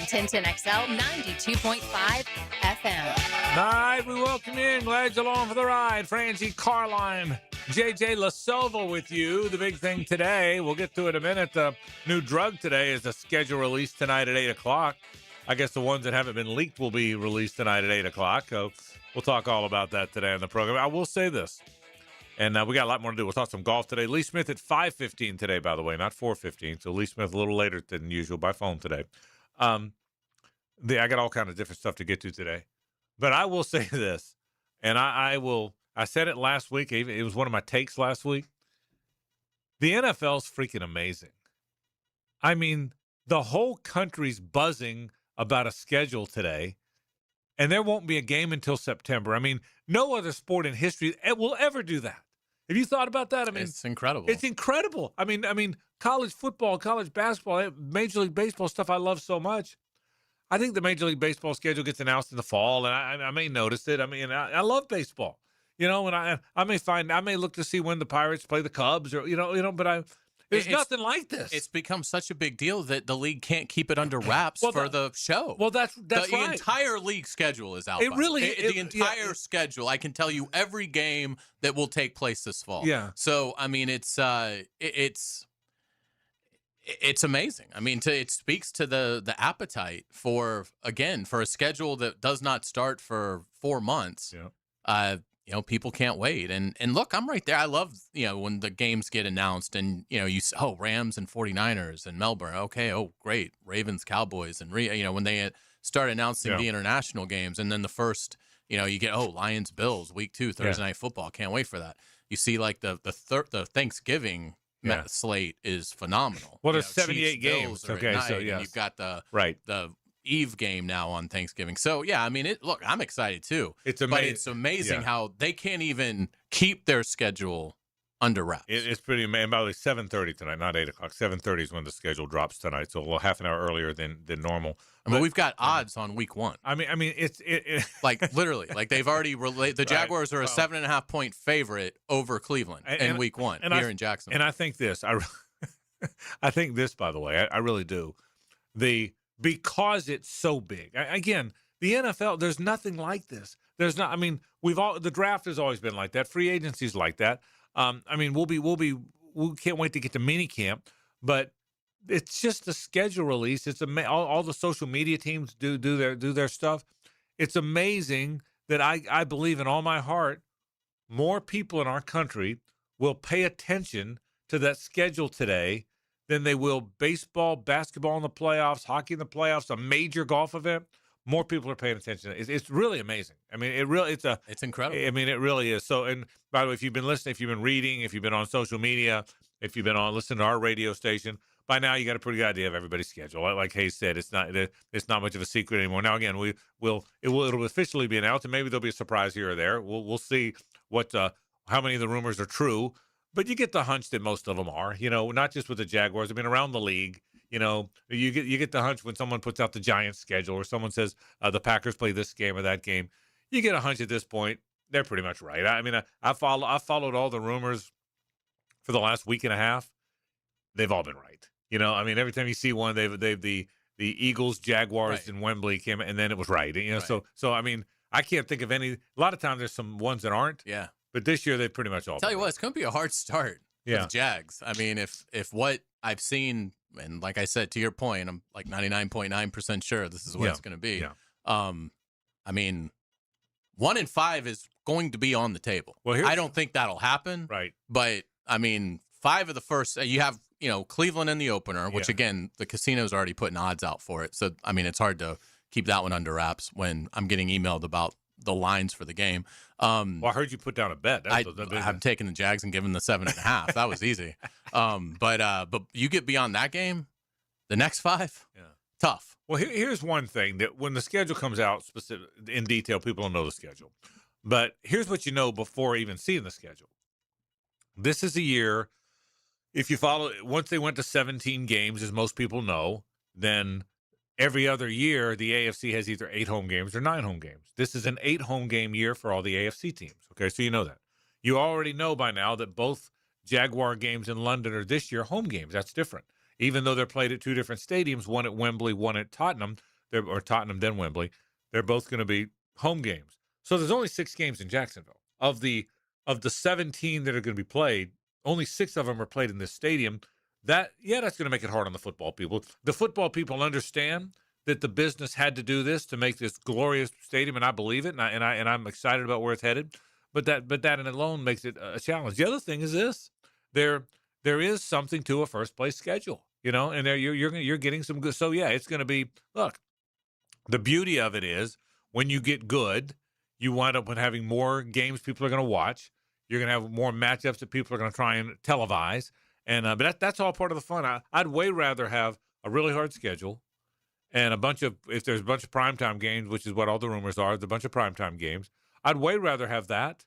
1010XL 92.5 FM. All right, we welcome you in. Glad you're along for the ride. Frangie, Carline, JJ LaSilva with you. The big thing today, we'll get to it in a minute. The new drug today is a schedule release tonight at 8 o'clock. I guess the ones that haven't been leaked will be released tonight at 8 o'clock. So we'll talk all about that today on the program. I will say this, and we got a lot more to do. We'll talk some golf today. Lee Smith at 5:15 today, by the way, not 4:15. So Lee Smith a little later than usual by phone today. I got all kinds of different stuff to get to today. But I will say this, and I said it last week. It was one of my takes last week. The NFL's freaking amazing. I mean, the whole country's buzzing about a schedule today, and there won't be a game until September. I mean, no other sport in history will ever do that. Have you thought about that? I mean, it's incredible. It's incredible. I mean, college football, college basketball, Major League Baseball stuff I love so much. I think the Major League Baseball schedule gets announced in the fall, and I may notice it. I mean, I love baseball, and I may look to see when the Pirates play the Cubs, or but there's nothing like this. It's become such a big deal that the league can't keep it under wraps for the show. Well, that's right. The entire league schedule is out. It really is. The entire schedule. I can tell you every game that will take place this fall. Yeah. So I mean, it's amazing. I mean, it speaks to the appetite for a schedule that does not start for 4 months. Yeah. People can't wait. And look, I'm right there. I love, when the games get announced and, Rams and 49ers and Melbourne. Okay. Oh, great. Ravens, Cowboys. And, when they start announcing the international games, and then the first, you get, Lions, Bills, week 2, Thursday Night Football. Can't wait for that. You see like the Thanksgiving slate is phenomenal. Well, there's 78 games. Okay, so and you've got the Eve game now on Thanksgiving. So yeah, I mean, look, I'm excited too. It's amazing. But it's amazing how they can't even keep their schedule under wraps. It's pretty amazing. By the way, 7:30 tonight, not 8 o'clock. 7:30 is when the schedule drops tonight, so a little half an hour earlier than normal. But we've got odds on week 1. I mean, it's like literally, like they've already the Jaguars are a 7.5 point favorite over Cleveland in week 1 here in Jacksonville. And I think this, I think this, by the way, I really do. Because it's so big. Again, the NFL, there's nothing like this. There's not. I mean, the draft has always been like that. Free agency's like that. I mean, we can't wait to get to minicamp, but it's just a schedule release. It's all the social media teams do their stuff. It's amazing that I believe in all my heart more people in our country will pay attention to that schedule today than they will baseball, basketball in the playoffs, hockey in the playoffs, a major golf event. More people are paying attention. It's really amazing. I mean, it's incredible. I mean, it really is. So, and by the way, if you've been listening, if you've been reading, if you've been on social media, if you've been listening to our radio station, by now you got a pretty good idea of everybody's schedule. Like Hayes said, it's not much of a secret anymore. Now, again, it'll officially be announced, and maybe there'll be a surprise here or there. We'll see how many of the rumors are true. But you get the hunch that most of them are, not just with the Jaguars. I mean, around the league, you get the hunch when someone puts out the Giants schedule or someone says the Packers play this game or that game. You get a hunch at this point they're pretty much right. I mean, I followed all the rumors for the last week and a half. They've all been right. I mean, every time you see one, they've the Eagles, Jaguars, and Wembley came, and then it was right. Right. So I mean, I can't think of any. A lot of times there's some ones that aren't. Yeah. But this year, they pretty much all. Tell you what, it's going to be a hard start for the Jags. I mean, if what I've seen, and like I said, to your point, I'm like 99.9% sure this is what it's going to be. Yeah. I mean, 1-5 is going to be on the table. Well, I don't think that'll happen. Right. But, I mean, 5 of the first, you have, Cleveland in the opener, which, again, the casino's already putting odds out for it. So, I mean, it's hard to keep that one under wraps when I'm getting emailed about the lines for the game. Well, I heard you put down a bet. I'm taking the Jags and giving the 7.5. That was easy. But you get beyond that game, the next 5, tough. Well, here's one thing that when the schedule comes out in detail, people don't know the schedule. But here's what you know before even seeing the schedule. This is a year, if you follow, once they went to 17 games, as most people know, then every other year, the AFC has either 8 home games or 9 home games. This is an 8 home game year for all the AFC teams. Okay, so you know that. You already know by now that both Jaguar games in London are this year home games. That's different. Even though they're played at 2 different stadiums, one at Wembley, one at Tottenham, or Tottenham, then Wembley. They're both going to be home games. So there's only 6 games in Jacksonville. Of the 17 that are going to be played, only 6 of them are played in this stadium. That's going to make it hard on the football people. The football people understand that the business had to do this to make this glorious stadium, and I believe it, and I'm excited about where it's headed. But that alone makes it a challenge. The other thing is this: there is something to a first place schedule, and there you're getting some good. So yeah, it's going to be. Look, the beauty of it is when you get good, you wind up with having more games people are going to watch. You're going to have more matchups that people are going to try and televise, and but that's all part of the fun. I'd way rather have a really hard schedule and if there's a bunch of primetime games, which is what all the rumors are, the bunch of primetime games. I'd way rather have that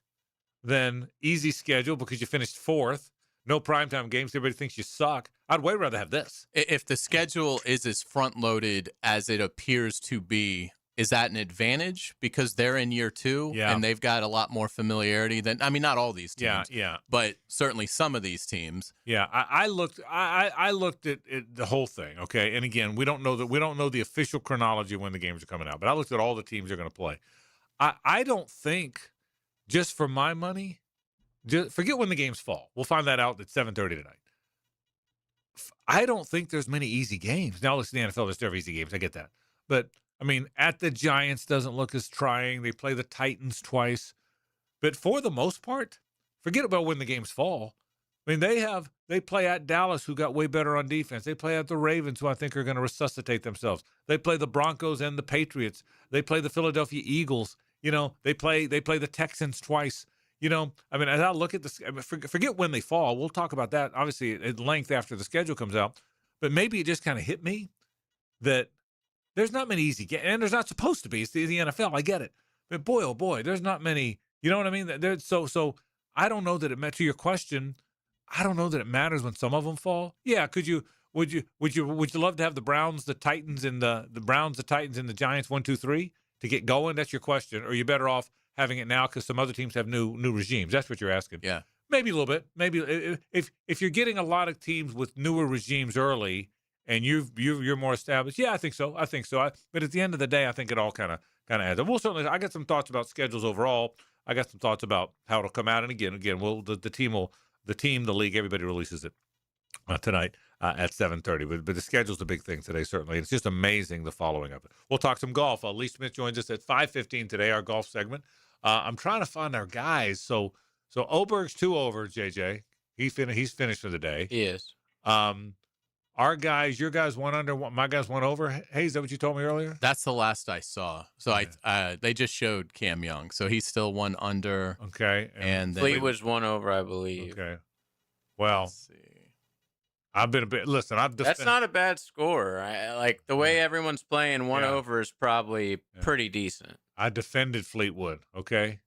than easy schedule because you finished 4th, no primetime games, everybody thinks you suck. I'd way rather have this. If the schedule is as front-loaded as it appears to be, is that an advantage because they're in year 2 and they've got a lot more familiarity than, not all these teams, but certainly some of these teams. Yeah, I looked at the whole thing, okay? And again, we don't know the official chronology of when the games are coming out, but I looked at all the teams they're going to play. I don't think, just for my money, forget when the games fall. We'll find that out at 7:30 tonight. I don't think there's many easy games. Now, listen, the NFL, there's never easy games. I get that. But, at the Giants doesn't look as trying. They play the Titans twice. But for the most part, forget about when the games fall. They play at Dallas, who got way better on defense. They play at the Ravens, who I think are going to resuscitate themselves. They play the Broncos and the Patriots. They play the Philadelphia Eagles. They play the Texans twice. As I look at this, forget when they fall. We'll talk about that, obviously, at length after the schedule comes out. But maybe it just kind of hit me that there's not many easy games, and there's not supposed to be. It's the NFL. I get it. But boy, oh boy, there's not many. You know what I mean? So I don't know that it to your question. I don't know that it matters when some of them fall. Yeah, would you love to have the Browns, the Titans, and the Browns, the Titans, and the Giants 1, 2, 3 to get going? That's your question. Or are you better off having it now because some other teams have new regimes? That's what you're asking. Yeah, maybe a little bit. Maybe if you're getting a lot of teams with newer regimes early and you're more established, yeah, I think so. But at the end of the day, I think it all kind of adds up. Well, certainly, I got some thoughts about schedules overall. I got some thoughts about how it'll come out, and again, the team, the league, everybody releases it tonight at 7:30. But the schedule's the big thing today, certainly. It's just amazing, the following of it. We'll talk some golf. Lee Smith joins us at 5:15 today, our golf segment. I'm trying to find our guys. So Oberg's 2 over, JJ. He's finished for the day. He is. Our guys, your guys 1 under, my guys 1 over. Hey, is that what you told me earlier? That's the last I saw. So they just showed Cam Young, so he's still 1 under. Okay, and then Fleet was 1 over, I believe. Okay, well, let's see. I've been a bit. Listen, that's not a bad score. Like the way everyone's playing, 1 over is probably pretty decent. I defended Fleetwood. Okay,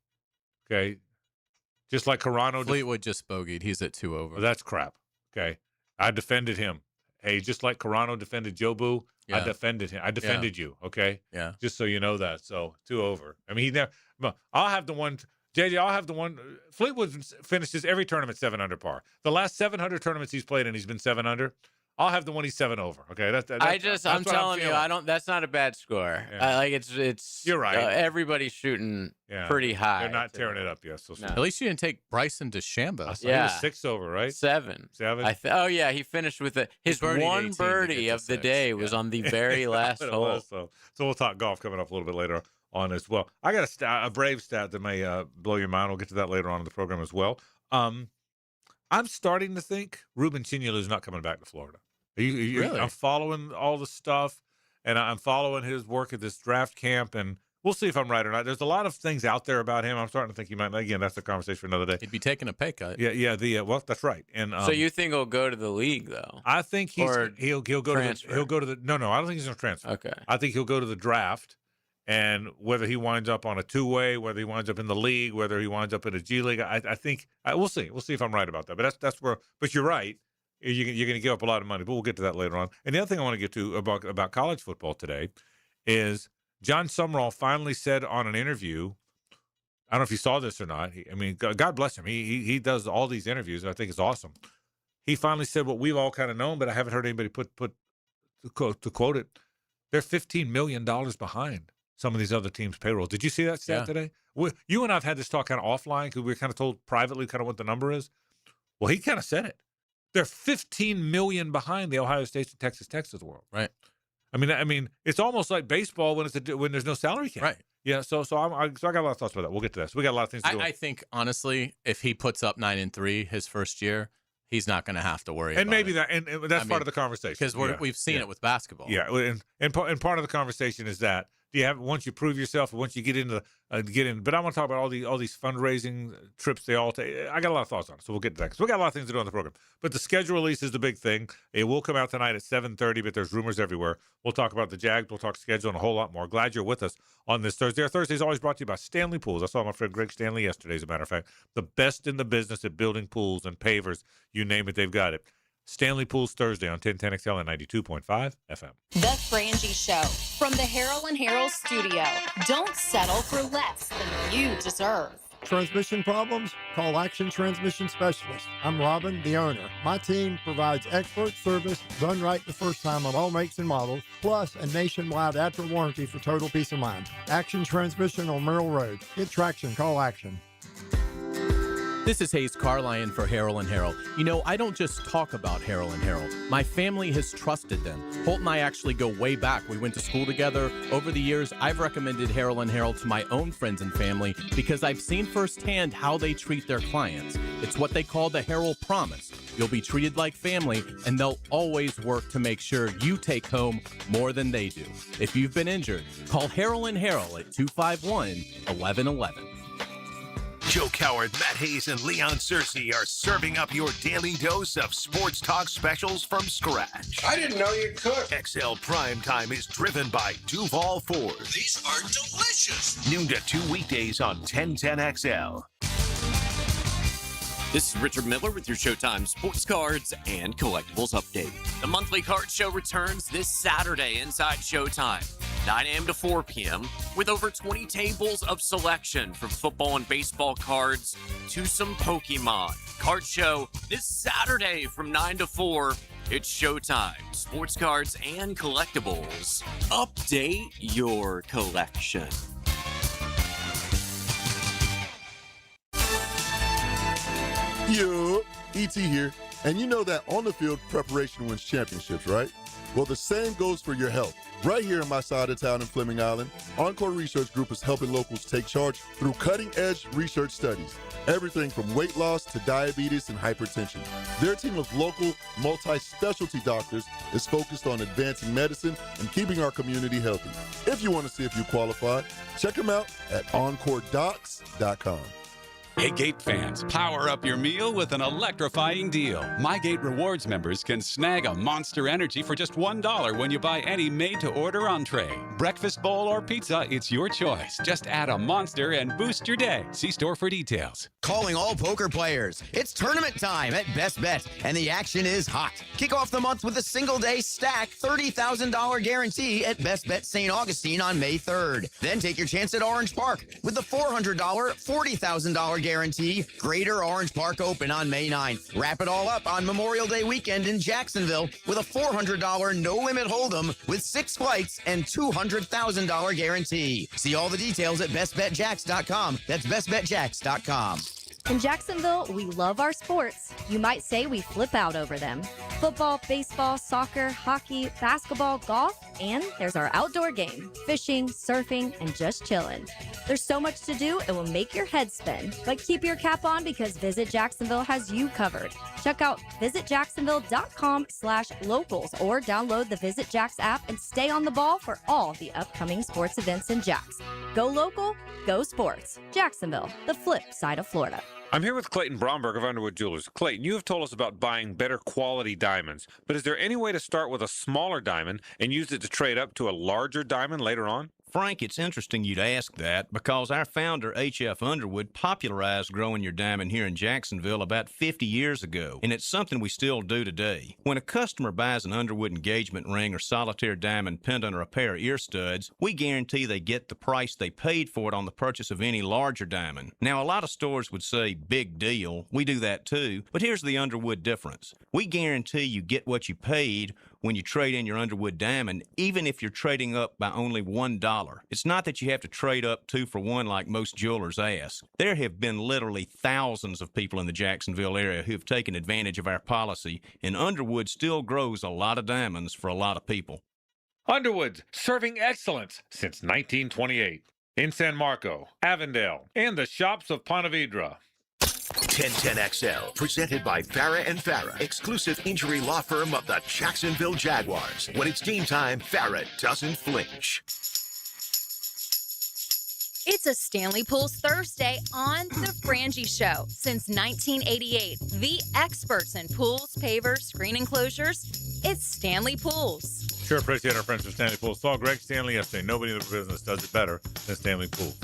just like Carano. Fleetwood just bogeyed. He's at 2 over. Well, that's crap. Okay, I defended him. Hey, just like Carano defended Jobu, I defended him. I defended you. Okay. Yeah. Just so you know that. So 2 over. He never. I'll have the one. JJ, I'll have the one. Fleetwood finishes every tournament 7 under par. The last 700 tournaments he's played in, he's been 7 under. I'll have the one he's 7 over. Okay, I'm telling you, I don't. That's not a bad score. Yeah. It's. You're right. Everybody's shooting pretty high. They're not tearing it up yet. So At least you didn't take Bryson DeChambeau. He was 6 over, right? 7. 7. He finished with his one birdie of the day was on the very last hole. So we'll talk golf coming up a little bit later on as well. I got a Brave stat that may blow your mind. We'll get to that later on in the program as well. I'm starting to think Ruben Chignolo is not coming back to Florida. Really? I'm following all the stuff, and I'm following his work at this draft camp, and we'll see if I'm right or not. There's a lot of things out there about him. I'm starting to think he might. Again, that's a conversation for another day. He'd be taking a pay cut. Yeah. Well, that's right. And so you think he'll go to the league though? I think he'll go transfer? he'll go to the. No. I don't think he's going to transfer. Okay. I think he'll go to the draft. And whether he winds up on a 2-way, whether he winds up in the league, whether he winds up in a G League, I think we'll see. We'll see if I'm right about that. But that's where. But you're right. You're going to give up a lot of money. But we'll get to that later on. And the other thing I want to get to about college football today is John Sumrall finally said on an interview. I don't know if you saw this or not. God bless him. He does all these interviews, and I think it's awesome. He finally said what we've all kind of known, but I haven't heard anybody put to quote it. they're $15 million behind some of these other teams' payroll. Did you see that stat today? You and I have had this talk kind of offline because we were kind of told privately kind of what the number is. Well, he kind of said it. They're $15 million behind the Ohio States and Texas world. Right. I mean, it's almost like baseball when there's no salary cap. Right. Yeah. So I got a lot of thoughts about that. We'll get to that. So we got a lot of things to do. I think honestly, if he puts up 9-3 his first year, he's not going to have to worry. And about maybe it. that, and that's part of the conversation because we've seen it with basketball. Yeah, and part of the conversation is that once you prove yourself, once you get into but I want to talk about all these fundraising trips they all take. I got a lot of thoughts on it, so we'll get to that because we got a lot of things to do on the program. But the schedule release is the big thing. It will come out tonight at 7:30, but there's rumors everywhere. We'll talk about the Jags. We'll talk schedule and a whole lot more. Glad you're with us on this Thursday. Our Thursday is always brought to you by Stanley Pools. I saw my friend Greg Stanley yesterday, as a matter of fact. The best in the business at building pools and pavers. You name it, they've got it. Stanley Pools Thursday on 1010XL and 92.5 FM. The Frangie Show from the Harold and Harold studio. Don't settle for less than you deserve. Transmission problems? Call Action Transmission Specialist. I'm Robin, the owner. My team provides expert service, done right the first time on all makes and models, plus a nationwide after warranty for total peace of mind. Action Transmission on Merrill Road. Get traction, call Action. This is Hayes Carlyon for Harold and Harold. You know, I don't just talk about Harold and Harold. My family has trusted them. Holt and I actually go way back. We went to school together. Over the years, I've recommended Harold and Harold to my own friends and family because I've seen firsthand how they treat their clients. It's what they call the Harold Promise. You'll be treated like family, and they'll always work to make sure you take home more than they do. If you've been injured, call Harold and Harold at 251-1111. Joe Coward, Matt Hayes, and Leon Searcy are serving up your daily dose of sports talk specials from scratch. I didn't know you could. XL Primetime is driven by Duval Ford. These are delicious. Noon to 2 weekdays on 1010XL. This is Richard Miller with your Showtime Sports Cards and Collectibles Update. The monthly card show returns this Saturday inside Showtime, 9 a.m. to 4 p.m., with over 20 tables of selection from football and baseball cards to some Pokemon. Card show this Saturday from 9 to 4. It's Showtime, Sports Cards and Collectibles. Update your collection. Yo, E.T. here. And you know that on the field, preparation wins championships, right? Well, the same goes for your health. Right here in my side of town in Fleming Island, Encore Research Group is helping locals take charge through cutting-edge research studies. Everything from weight loss to diabetes and hypertension. Their team of local, multi-specialty doctors is focused on advancing medicine and keeping our community healthy. If you want to see if you qualify, check them out at EncoreDocs.com. Hey, Gate fans, power up your meal with an electrifying deal. My Gate Rewards members can snag a Monster Energy for just $1 when you buy any made-to-order entree. Breakfast bowl or pizza, it's your choice. Just add a Monster and boost your day. See store for details. Calling all poker players. It's tournament time at Best Bet, and the action is hot. Kick off the month with a single-day stack $30,000 guarantee at Best Bet St. Augustine on May 3rd. Then take your chance at Orange Park with the $400 $40,000 guarantee Greater Orange Park Open on May 9th. Wrap it all up on Memorial Day weekend in Jacksonville with a $400 no-limit hold'em with 6 flights and $200,000 guarantee. See all the details at bestbetjacks.com. That's bestbetjacks.com. In Jacksonville, we love our sports. You might say we flip out over them. Football, baseball, soccer, hockey, basketball, golf, and there's our outdoor game, fishing, surfing, and just chilling. There's so much to do, it will make your head spin. But keep your cap on because Visit Jacksonville has you covered. Check out visitjacksonville.com/locals or download the Visit Jacks app and stay on the ball for all the upcoming sports events in Jacks. Go local, go sports. Jacksonville, the flip side of Florida. I'm here with Clayton Bromberg of Underwood Jewelers. Clayton, you have told us about buying better quality diamonds, but is there any way to start with a smaller diamond and use it to trade up to a larger diamond later on? Frank, it's interesting you'd ask that because our founder, H.F. Underwood, popularized growing your diamond here in Jacksonville about 50 years ago, and it's something we still do today. When a customer buys an Underwood engagement ring or solitaire diamond pendant or a pair of ear studs, we guarantee they get the price they paid for it on the purchase of any larger diamond. Now, a lot of stores would say, big deal. We do that too, but here's the Underwood difference. We guarantee you get what you paid when you trade in your Underwood Diamond, even if you're trading up by only $1. It's not that you have to trade up 2 for 1 like most jewelers ask. There have been literally thousands of people in the Jacksonville area who have taken advantage of our policy, and Underwood still grows a lot of diamonds for a lot of people. Underwood's serving excellence since 1928 in San Marco, Avondale, and the shops of Ponte Vedra. 1010XL, presented by Farah and Farah, exclusive injury law firm of the Jacksonville Jaguars. When it's game time, Farah doesn't flinch. It's a Stanley Pools Thursday on The Frangie Show. Since 1988, the experts in pools, pavers, screen enclosures, it's Stanley Pools. Sure appreciate our friends from Stanley Pools. Saw Greg Stanley yesterday. Nobody in the business does it better than Stanley Pools.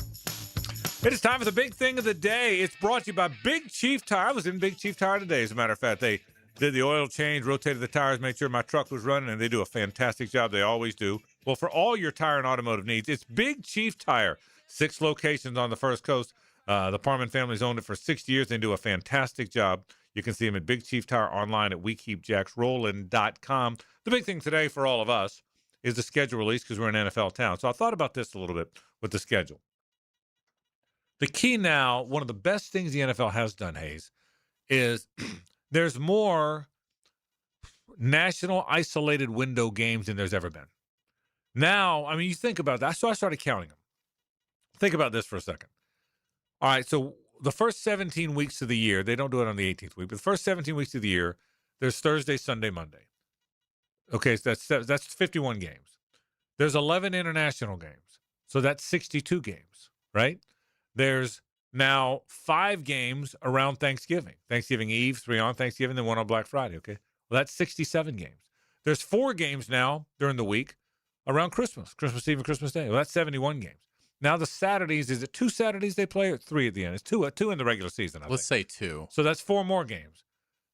It is time for the big thing of the day. It's brought to you by Big Chief Tire. I was in Big Chief Tire today, as a matter of fact. They did the oil change, rotated the tires, made sure my truck was running, and they do a fantastic job. They always do. Well, for all your tire and automotive needs, it's Big Chief Tire. 6 locations on the First Coast. The Parman family's owned it for 60 years. They do a fantastic job. You can see them at Big Chief Tire online at WeKeepJacksRollin.com. The big thing today for all of us is the schedule release because we're in NFL town. So I thought about this a little bit with the schedule. The key now, one of the best things the NFL has done, Hayes, is there's more national isolated window games than there's ever been. Now, I mean, you think about that. So I started counting them. Think about this for a second. All right, so the first 17 weeks of the year, they don't do it on the 18th week, but the first 17 weeks of the year, there's Thursday, Sunday, Monday. Okay, so that's 51 games. There's 11 international games, so that's 62 games, right? There's now 5 games around Thanksgiving. Thanksgiving Eve, 3 on Thanksgiving, then 1 on Black Friday, okay? Well, that's 67 games. There's 4 games now during the week around Christmas Eve and Christmas Day. Well, that's 71 games. Now the Saturdays, is it 2 Saturdays they play or 3 at the end? It's 2 in the regular season, I Let's say 2. So that's 4 more games.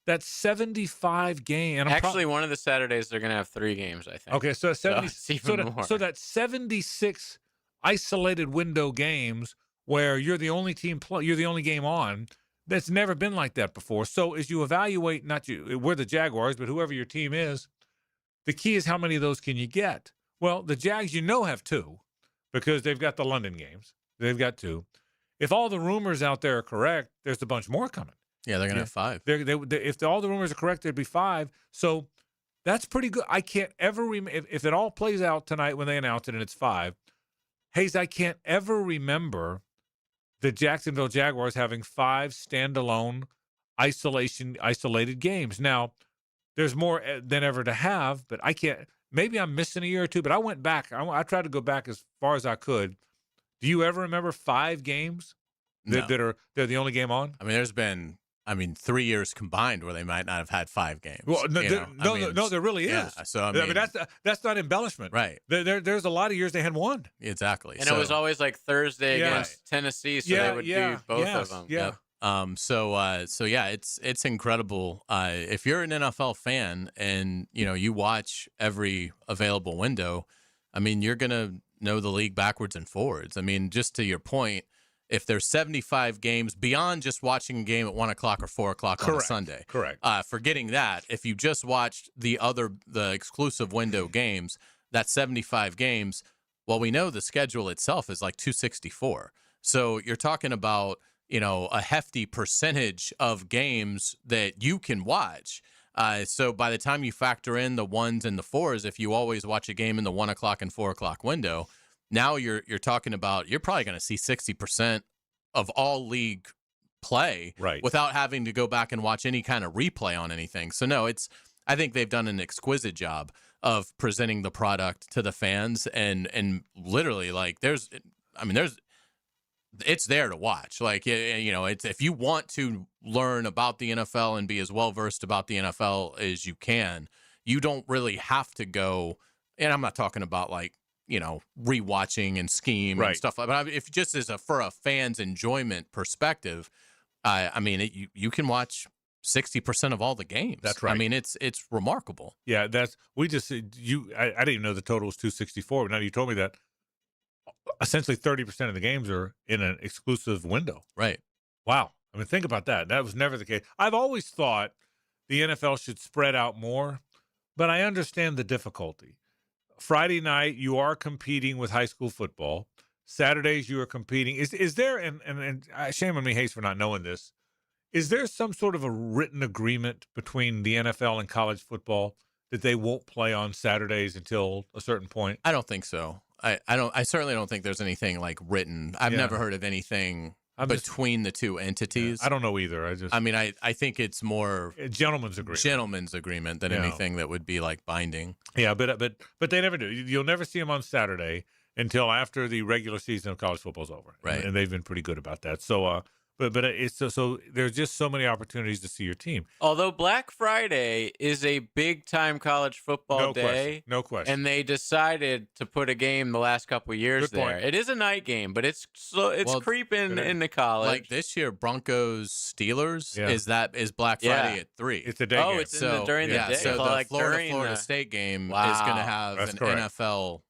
That's 75 games. Actually, one of the Saturdays they're going to have 3 games, I think. Okay, so that's 70, it's even more. So that's 76 isolated window games where you're the only team you're the only game on. That's never been like that before. So as you evaluate, we're the Jaguars, but whoever your team is, the key is how many of those can you get? Well, the Jags have 2 because they've got the London games. They've got 2. If all the rumors out there are correct, there's a bunch more coming. Yeah, they're going to have 5. If all the rumors are correct, there'd be 5. So that's pretty good. I can't ever remember if it all plays out tonight when they announce it and it's 5. Hayes, I can't ever remember the Jacksonville Jaguars having 5 standalone isolated games. Now, there's more than ever to have, but I can't. Maybe I'm missing a year or 2, but I went back. I tried to go back as far as I could. Do you ever remember 5 games they're the only game on? I mean, there's been 3 years combined where they might not have had 5 games. Well, no, there really is. Yeah, so I mean that's not embellishment, right? There's a lot of years they had 1. Exactly, and it was always like Thursday against Tennessee, so they would do both of them. Yeah. So yeah, it's incredible. If you're an NFL fan and you watch every available window, I mean, you're gonna know the league backwards and forwards. I mean, just to your point, if there's 75 games beyond just watching a game at 1 o'clock or 4 o'clock on a Sunday, correct. Forgetting that, if you just watched the exclusive window games, that's 75 games. Well, we know the schedule itself is like 264. So you're talking about a hefty percentage of games that you can watch. So by the time you factor in the 1s and the 4s, if you always watch a game in the 1 o'clock and 4 o'clock window, now you're talking about you're probably going to see 60% of all league play without having to go back and watch any kind of replay on anything. So no, I think they've done an exquisite job of presenting the product to the fans and literally it's there to watch. Like, it's if you want to learn about the NFL and be as well versed about the NFL as you can, you don't really have to go. And I'm not talking about rewatching and scheme and stuff like that. But if just for a fan's enjoyment perspective, you can watch 60% of all the games. That's right. I mean, it's remarkable. Yeah, I didn't even know the total was 264, but now you told me that. Essentially 30% of the games are in an exclusive window. Right. Wow. I mean, think about that. That was never the case. I've always thought the NFL should spread out more, but I understand the difficulty. Friday night, you are competing with high school football. Saturdays, you are competing. Is there, and shame on me, Hayes, for not knowing this, is there some sort of a written agreement between the NFL and college football that they won't play on Saturdays until a certain point? I don't think so. I certainly don't think there's anything like written. I've never heard of anything between the two entities. I don't know either. I think it's more a gentleman's agreement than anything that would be like binding. Yeah, but they never do. You'll never see them on Saturday until after the regular season of college football is over. Right. And they've been pretty good about that. So, but it's so there's just so many opportunities to see your team. Although Black Friday is a big time college football day. No question. And they decided to put a game the last couple of years Good point. there. It is a night game, but it's creeping into college. Like this year, Broncos Steelers is Black Friday at 3. It's a day game. It's during the day. So the like Florida State game is going to have That's an correct. NFL,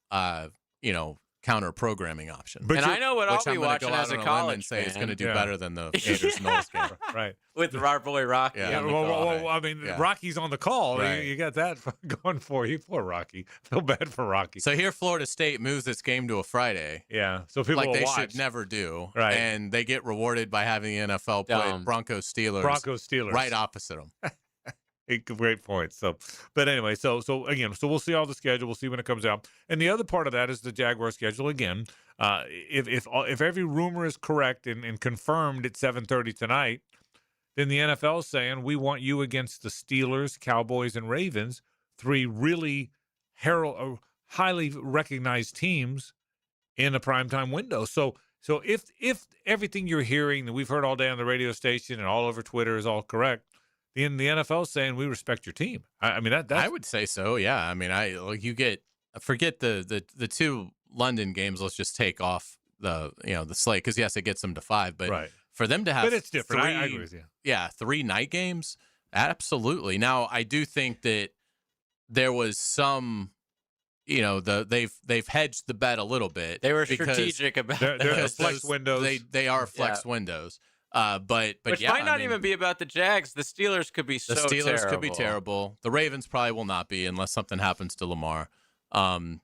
counter programming option. And I know what I'll be watching as a college and say fan. it's going to do better than the Gators Knowles game. Right. With our boy Rocky. Yeah. on the call. Well, I mean, Rocky's on the call. Right. You got that going for you. Poor Rocky. Feel bad for Rocky. So here, Florida State moves its game to a Friday. Yeah. So people like will they watch. should never do. Right. And they get rewarded by having the NFL play Dumb. Broncos Steelers right opposite them. Great point. So, but anyway, so we'll see all the schedule. We'll see when it comes out. And the other part of that is the Jaguar schedule again. If every rumor is correct and confirmed at 7:30 tonight, then the NFL is saying we want you against the Steelers, Cowboys, and Ravens, 3 really highly recognized teams in a primetime window. So if everything you're hearing that we've heard all day on the radio station and all over Twitter is all correct, then the NFL is saying we respect your team. I mean that's I would say so. Yeah. I mean, forget the 2 London games. Let's just take off the slate because yes, it gets them to 5, but for them to have, but it's different. 3, I agree with you. Yeah, 3 night games, absolutely. Now I do think that there was some, they've hedged the bet a little bit. They were strategic about that. They're flex windows. They are flex windows. But Which might not even be about the Jags. The Steelers could be the Steelers could be terrible. The Ravens probably will not be unless something happens to Lamar. And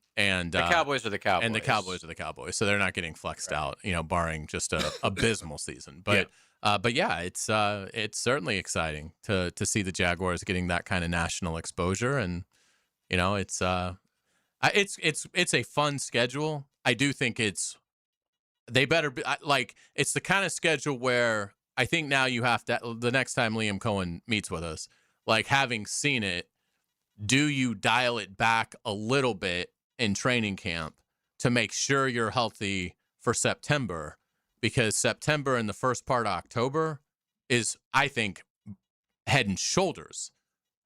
the Cowboys are the Cowboys. And the Cowboys are the Cowboys. So they're not getting flexed out, barring just a abysmal season. But yeah, it's certainly exciting to see the Jaguars getting that kind of national exposure, and it's a fun schedule. I do think they better be it's the kind of schedule where I think now you have to, the next time Liam Cohen meets with us, having seen it, do you dial it back a little bit in training camp to make sure you're healthy for September? Because September and the first part of October is, I think, head and shoulders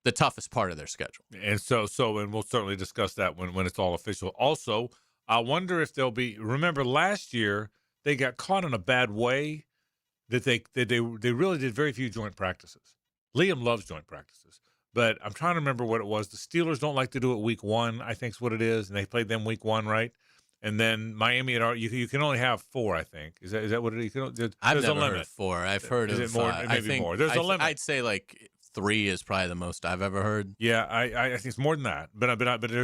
the toughest part of their schedule. And and we'll certainly discuss that when it's all official. Also, I wonder if they'll be. Remember last year they got caught in a bad way that they really did very few joint practices. Liam loves joint practices, but I'm trying to remember what it was. The Steelers don't like to do it week 1, I think is what it is, and they played them week 1, right? And then Miami you can only have 4, I think. Is that what it is? I've never heard of 4. I've heard is of it more? Maybe more. There's a limit. I'd say 3 is probably the most I've ever heard. Yeah, I think it's more than that. But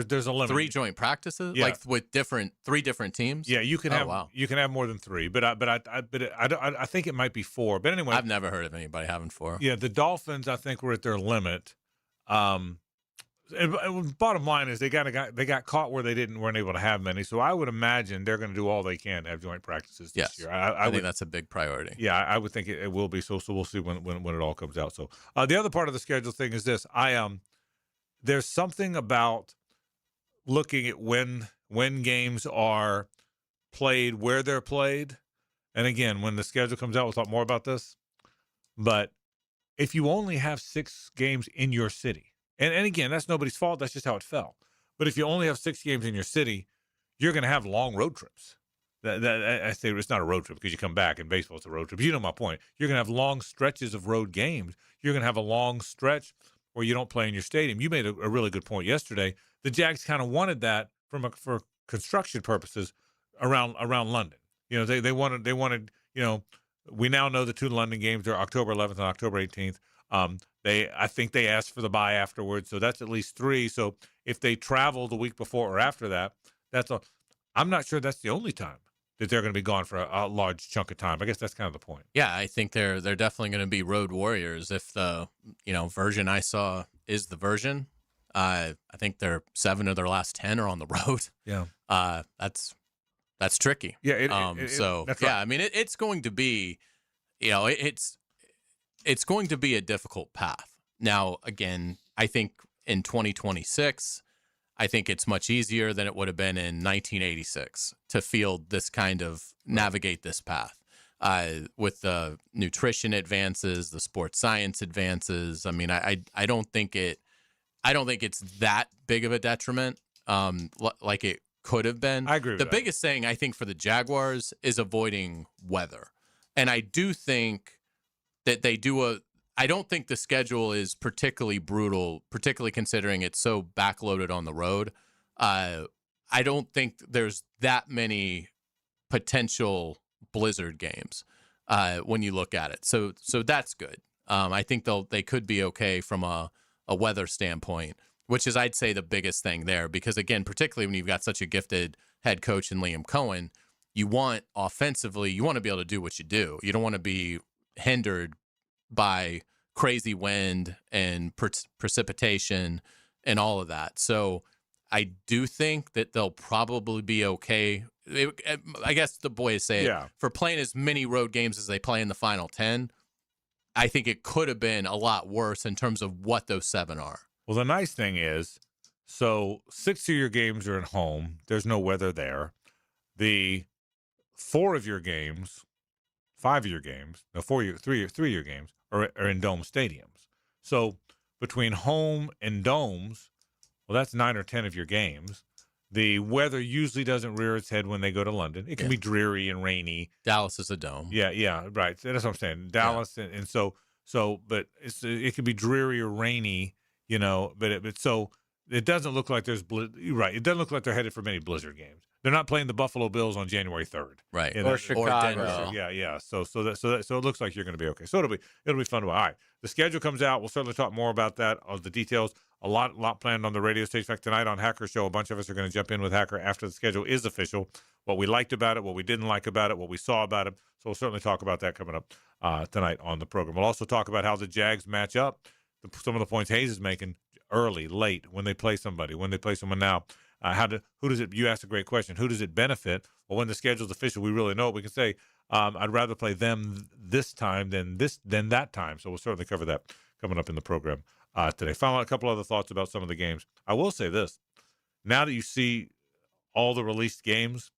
there's a limit. 3 joint practices, with 3 different teams. Yeah, you can have you can have more than 3. But I think it might be 4. But anyway, I've never heard of anybody having 4. Yeah, the Dolphins I think were at their limit. And bottom line is they got caught where they weren't able to have many. So I would imagine they're going to do all they can to have joint practices this year. I think that's a big priority. Yeah, I would think it will be. So we'll see when it all comes out. So the other part of the schedule thing is this. There's something about looking at when games are played, where they're played. And again, when the schedule comes out, we'll talk more about this. But if you only have 6 games in your city, and again, that's nobody's fault. That's just how it fell. But if you only have 6 games in your city, you're going to have long road trips. I say it's not a road trip because you come back. In baseball, it's a road trip. You know my point. You're going to have long stretches of road games. You're going to have a long stretch where you don't play in your stadium. You made a really good point yesterday. The Jags kind of wanted that for construction purposes around London. They wanted. We now know the 2 London games are October 11th and October 18th. I think they asked for the bye afterwards, so that's at least 3. So if they travel the week before or after that, that's all. I'm not sure that's the only time that they're going to be gone for a large chunk of time. I guess that's kind of the point. Yeah, I think they're definitely going to be road warriors if the version I saw is the version. I think they're 7 of their last 10 are on the road. Yeah, that's tricky. Yeah, that's right. I mean it's going to be, it's going to be a difficult path. Now again, I think in 2026. I think it's much easier than it would have been in 1986 to field this kind of navigate this path with the nutrition advances, the sports science advances. I mean, I don't think it's that big of a detriment like it could have been. I agree with the that. biggest thing I think for the Jaguars is avoiding weather, and I do think that I don't think the schedule is particularly brutal, particularly considering it's so backloaded on the road. I don't think there's that many potential blizzard games when you look at it. So that's good. I think they could be okay from a weather standpoint, which is, I'd say, the biggest thing there. Because, again, particularly when you've got such a gifted head coach in Liam Cohen, you want offensively, you want to be able to do what you do. You don't want to be hindered by crazy wind and precipitation and all of that. So I do think that they'll probably be okay. I guess the boys say for playing as many road games as they play in the final 10, I think it could have been a lot worse in terms of what those 7 are. Well, the nice thing is, so 6 of your games are at home. There's no weather there. The 4 of your games, 5 of your games, no, 3 of your games are in dome stadiums. So between home and domes, well, that's 9 or 10 of your games. The weather usually doesn't rear its head when they go to London. It can be dreary and rainy. Dallas is a dome. Yeah, right. That's what I'm saying. Dallas, and so, but it can be dreary or rainy, But so it doesn't look like there's right. It doesn't look like they're headed for many blizzard games. They're not playing the Buffalo Bills on January 3rd, right? Or Chicago. Yeah. So it looks like you're going to be okay. So it'll be fun to watch. All right, the schedule comes out. We'll certainly talk more about that. The details. A lot planned on the radio station. In fact, tonight on Hacker Show, a bunch of us are going to jump in with Hacker after the schedule is official. What we liked about it, what we didn't like about it, what we saw about it. So we'll certainly talk about that coming up tonight on the program. We'll also talk about how the Jags match up. Some of the points Hayes is making early, late, when they play somebody, when they play someone now. Who does it? You asked a great question. Who does it benefit? Well, when the schedule's official, we really know it. We can say, I'd rather play them this time than that time. So we'll certainly cover that coming up in the program today. Finally, a couple other thoughts about some of the games. I will say this: now that you see all the released games,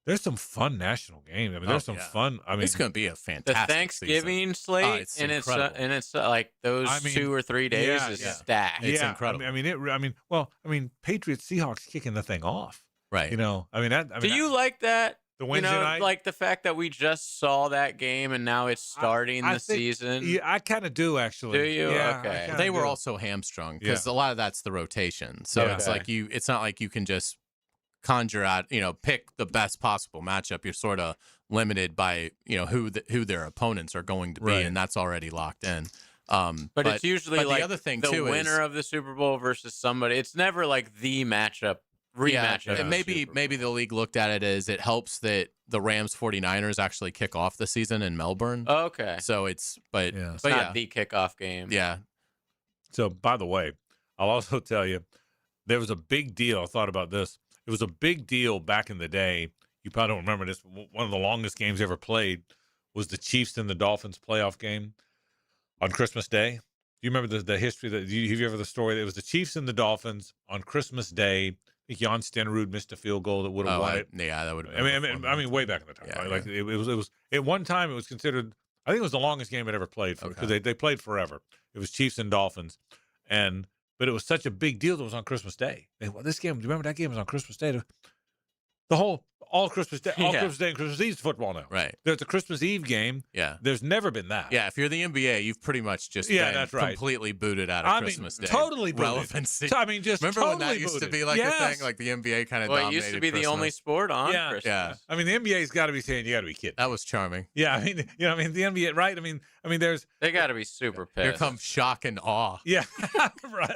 there's some fun national games. I mean, there's some fun. I mean, it's going to be a fantastic the Thanksgiving slate, and it's like those 2 or 3 days is stacked. It's incredible. Patriots Seahawks kicking the thing off, right? Do you like that? The Wednesday night, like the fact that we just saw that game and now it's starting the season. Yeah, I kind of do actually. Do you? Yeah, okay. They were also hamstrung because a lot of that's the rotation. So it's like it's not like you can just conjure out, pick the best possible matchup. You're sort of limited by, who their opponents are going to be, and that's already locked in. But it's usually like the other thing the too winner of the Super Bowl versus somebody. It's never like the matchup. Rematch. And maybe the league looked at it as it helps that the Rams 49ers actually kick off the season in Melbourne. Oh, okay. So it's not the kickoff game. Yeah. So by the way, I'll also tell you, there was a big deal. I thought about this. It was a big deal back in the day. You probably don't remember this. One of the longest games ever played was the Chiefs and the Dolphins playoff game on Christmas Day. Do you remember the history? Have you ever the story? It was the Chiefs and the Dolphins on Christmas Day. I think Jan Stenerud missed a field goal that would have won it. Yeah, that would have been. I mean, way back in the time. Yeah, right? Like it was at one time it was considered. I think it was the longest game it ever played because they played forever. It was Chiefs and Dolphins, but it was such a big deal that it was on Christmas Day. This game, do you remember that game was on Christmas Day? all Christmas Day, Yeah. Christmas Day and Christmas Eve is football now. Right. There's a Christmas Eve game. Yeah. There's never been that. Yeah, if you're the NBA, you've pretty much just been that's right. completely booted out of Christmas Day. Totally booted. Relevancy. I mean, just remember totally when that used to booted. be like a thing, like the NBA kind of Well, dominated it used to be the Christmas. only sport on Yeah. Christmas. Yeah. I mean, the NBA's got to be saying you got to be kidding. That was charming. Yeah, I mean, I mean, the NBA, right? I mean, there's They got to be super pissed. Here comes shock and awe. yeah,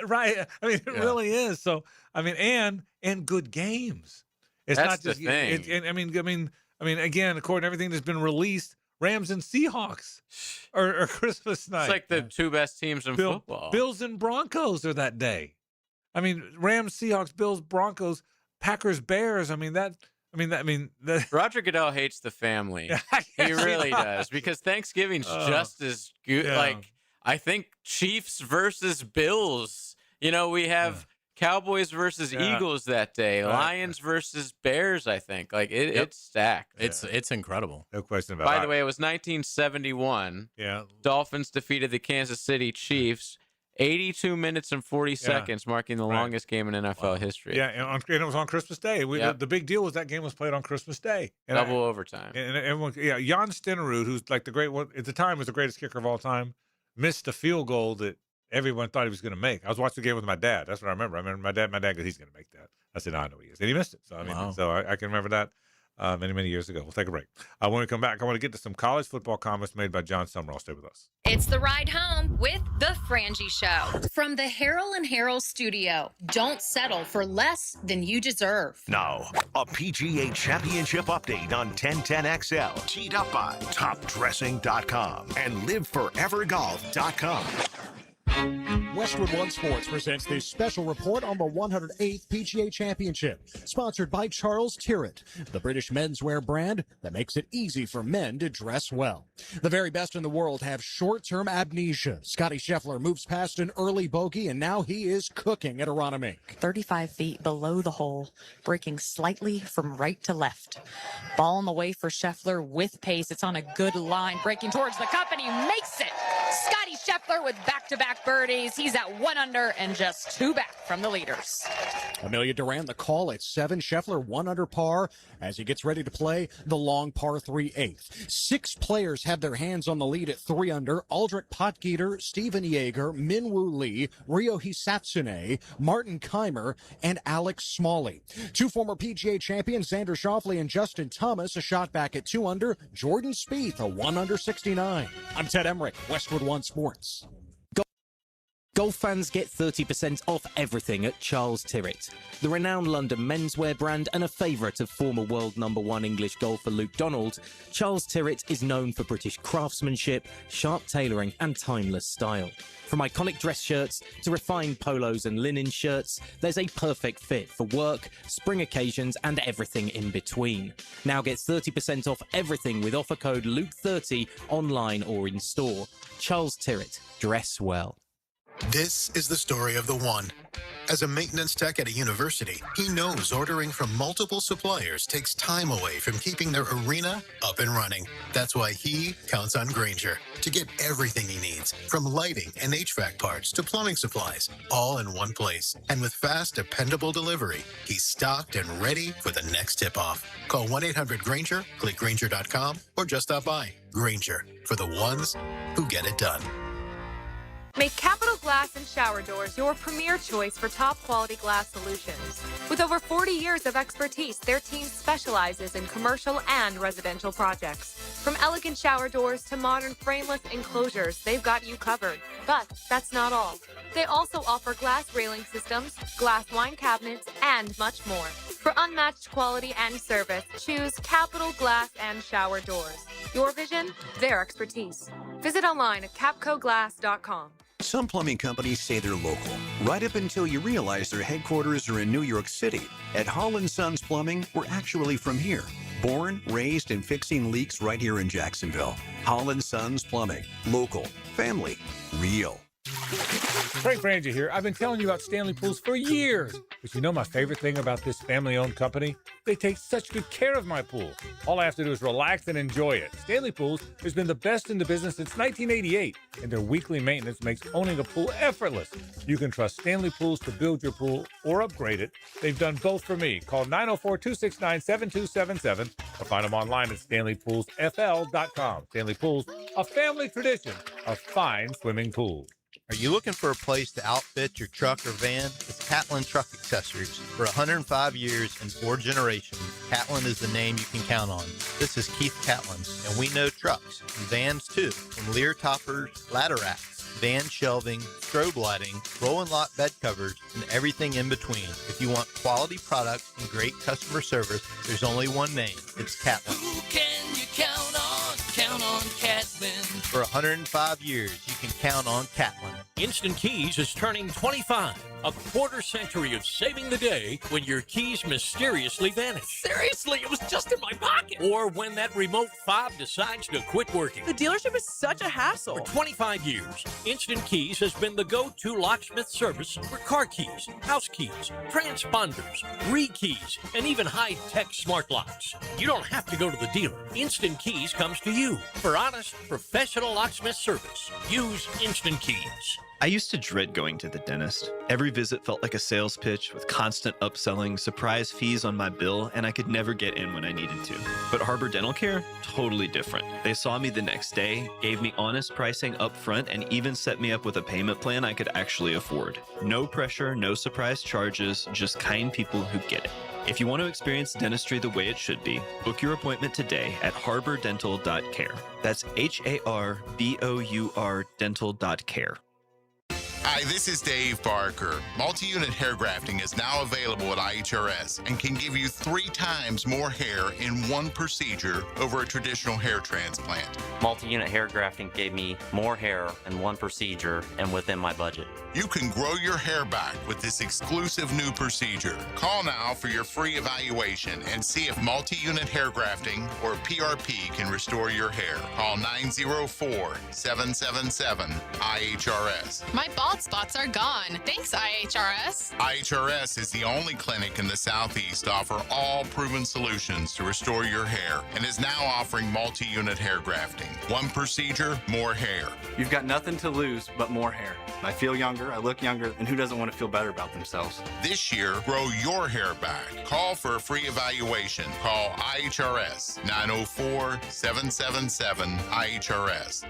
right. I mean, it really is. So, I mean, and good games. It's That's not the just. thing. I mean, again, according to everything that's been released, Rams and Seahawks are Christmas night. It's like the two best teams in football. Bills and Broncos are that day. I mean, Rams, Seahawks, Bills, Broncos, Packers, Bears. I mean that. Roger Goodell hates the family. He really does, because Thanksgiving's just as good. Yeah. Like, I think Chiefs versus Bills. You know, we have Cowboys versus Eagles that day. Lions versus Bears, I think. Like, it's stacked. It's incredible. No question about By it. the way, it was 1971. Yeah. Dolphins defeated the Kansas City Chiefs. 82 minutes and 40 seconds, marking the longest game in NFL history. Yeah, and it was on Christmas Day. The big deal was that game was played on Christmas Day. And Double overtime. And everyone, Jan Stenerud, who's like the great one at the time, was the greatest kicker of all time, missed a field goal that everyone thought he was going to make. I was watching the game with my dad. That's what I remember. I remember my dad goes, he's going to make that. I said, I know he is. And he missed it. So, I mean, I can remember that many years ago. We'll take a break. When we come back, I want to get to some college football comments made by John Summerall. Stay with us. It's the ride home with the Frangie Show. From the Harrell and Harrell studio, don't settle for less than you deserve. Now, a PGA Championship update on 1010XL. Teed up by TopDressing.com and LiveForeverGolf.com. Westwood One Sports presents this special report on the 108th PGA Championship, sponsored by Charles Tyrrell, the British menswear brand that makes it easy for men to dress well. The very best in the world have short-term amnesia. Scotty Scheffler moves past an early bogey, and now he is cooking at Aronimink. 35 feet below the hole, breaking slightly from right to left. Ball on the way for Scheffler with pace. It's on a good line, breaking towards the cup, and he makes it. Scotty Scheffler with back-to-back birdies. He's at 1 under and just 2 back from the leaders. Amelia Duran the call at 7. Scheffler 1 under par as he gets ready to play the long par 3/8. 6 players have their hands on the lead at 3 under. Aldrich Potgieter, Steven Yeager, Minwoo Lee, Ryo Hisatsune, Martin Keimer, and Alex Smalley. 2 former PGA champions, Xander Schauffele and Justin Thomas, a shot back at 2 under. Jordan Spieth, a 1 under 69. I'm Ted Emmerich, Westwood One Sports. Golf fans get 30% off everything at Charles Tyrrell, the renowned London menswear brand and a favourite of former world #1 English golfer Luke Donald. Charles Tyrrell is known for British craftsmanship, sharp tailoring and timeless style. From iconic dress shirts to refined polos and linen shirts, there's a perfect fit for work, spring occasions and everything in between. Now get 30% off everything with offer code Luke30 online or in store. Charles Tyrrell, dress well. This is the story of the one. As a maintenance tech at a university, he knows ordering from multiple suppliers takes time away from keeping their arena up and running. That's why he counts on Grainger to get everything he needs, from lighting and HVAC parts to plumbing supplies, all in one place. And with fast, dependable delivery, he's stocked and ready for the next tip-off. Call 1-800-GRAINGER, click Grainger.com, or just stop by. Grainger, for the ones who get it done. Make Capital Glass and Shower Doors your premier choice for top-quality glass solutions. With over 40 years of expertise, their team specializes in commercial and residential projects. From elegant shower doors to modern frameless enclosures, they've got you covered. But that's not all. They also offer glass railing systems, glass wine cabinets, and much more. For unmatched quality and service, choose Capital Glass and Shower Doors. Your vision, their expertise. Visit online at capcoglass.com. Some plumbing companies say they're local, right up until you realize their headquarters are in New York City. At Holland Sons Plumbing, we're actually from here. Born, raised, and fixing leaks right here in Jacksonville. Holland Sons Plumbing. Local. Family. Real. Frank Frangie here. I've been telling you about Stanley Pools for years. But you know my favorite thing about this family-owned company? They take such good care of my pool. All I have to do is relax and enjoy it. Stanley Pools has been the best in the business since 1988, and their weekly maintenance makes owning a pool effortless. You can trust Stanley Pools to build your pool or upgrade it. They've done both for me. Call 904-269-7277 or find them online at StanleyPoolsFL.com. Stanley Pools, a family tradition of fine swimming pools. Are you looking for a place to outfit your truck or van? It's Catlin Truck Accessories. For 105 years and 4 generations, Catlin is the name you can count on. This is Keith Catlin, and we know trucks and vans too, from Lear toppers, ladder racks, van shelving, strobe lighting, roll and lock bed covers, and everything in between. If you want quality products and great customer service, there's only one name. It's Catlin. Who can you count on? Count on Catlin. For 105 years, you can count on Catlin. Instant Keys is turning 25. A quarter century of saving the day when your keys mysteriously vanish. Seriously, it was just in my pocket. Or when that remote fob decides to quit working. The dealership is such a hassle. For 25 years, Instant Keys has been the go-to locksmith service for car keys, house keys, transponders, re-keys, and even high-tech smart locks. You don't have to go to the dealer. Instant Keys comes to you for honest, professional locksmith service. Use Instant Keys. I used to dread going to the dentist. Every visit felt like a sales pitch with constant upselling, surprise fees on my bill, and I could never get in when I needed to. But Harbor Dental Care? Totally different. They saw me the next day, gave me honest pricing up front, and even set me up with a payment plan I could actually afford. No pressure, no surprise charges, just kind people who get it. If you want to experience dentistry the way it should be, book your appointment today at harbordental.care. That's HARBOUR dental.care. Hi, this is Dave Barker. Multi-unit hair grafting is now available at IHRS and can give you 3 times more hair in one procedure over a traditional hair transplant. Multi-unit hair grafting gave me more hair in one procedure and within my budget. You can grow your hair back with this exclusive new procedure. Call now for your free evaluation and see if multi-unit hair grafting or PRP can restore your hair. Call 904-777-IHRS. My bald spots are gone. Thanks, IHRS. IHRS is the only clinic in the Southeast to offer all proven solutions to restore your hair and is now offering multi-unit hair grafting. One procedure, more hair. You've got nothing to lose but more hair. I feel younger, I look younger, and who doesn't want to feel better about themselves? This year, grow your hair back. Call for a free evaluation. Call IHRS 904-777-IHRS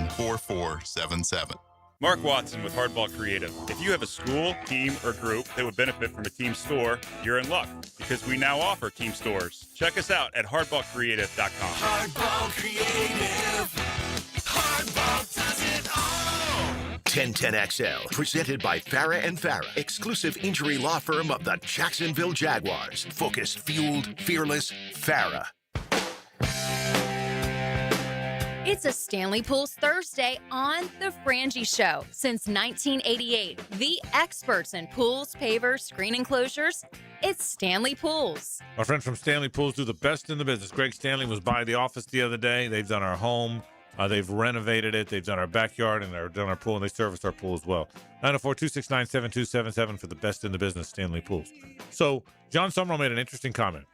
777-4477. Mark Watson with Hardball Creative. If you have a school, team, or group that would benefit from a team store, you're in luck because we now offer team stores. Check us out at hardballcreative.com. Hardball Creative. Hardball does it all. 1010XL, presented by Farah and Farah, exclusive injury law firm of the Jacksonville Jaguars. Focused, fueled, fearless, Farah. It's a Stanley Pools Thursday on The Frangie Show. Since 1988, the experts in pools, pavers, screen enclosures, it's Stanley Pools. Our friends from Stanley Pools do the best in the business. Greg Stanley was by the office the other day. They've done our home. They've renovated it. They've done our backyard, and they've done our pool, and they service our pool as well. 904-269-7277 for the best in the business, Stanley Pools. So John Summerall made an interesting comment.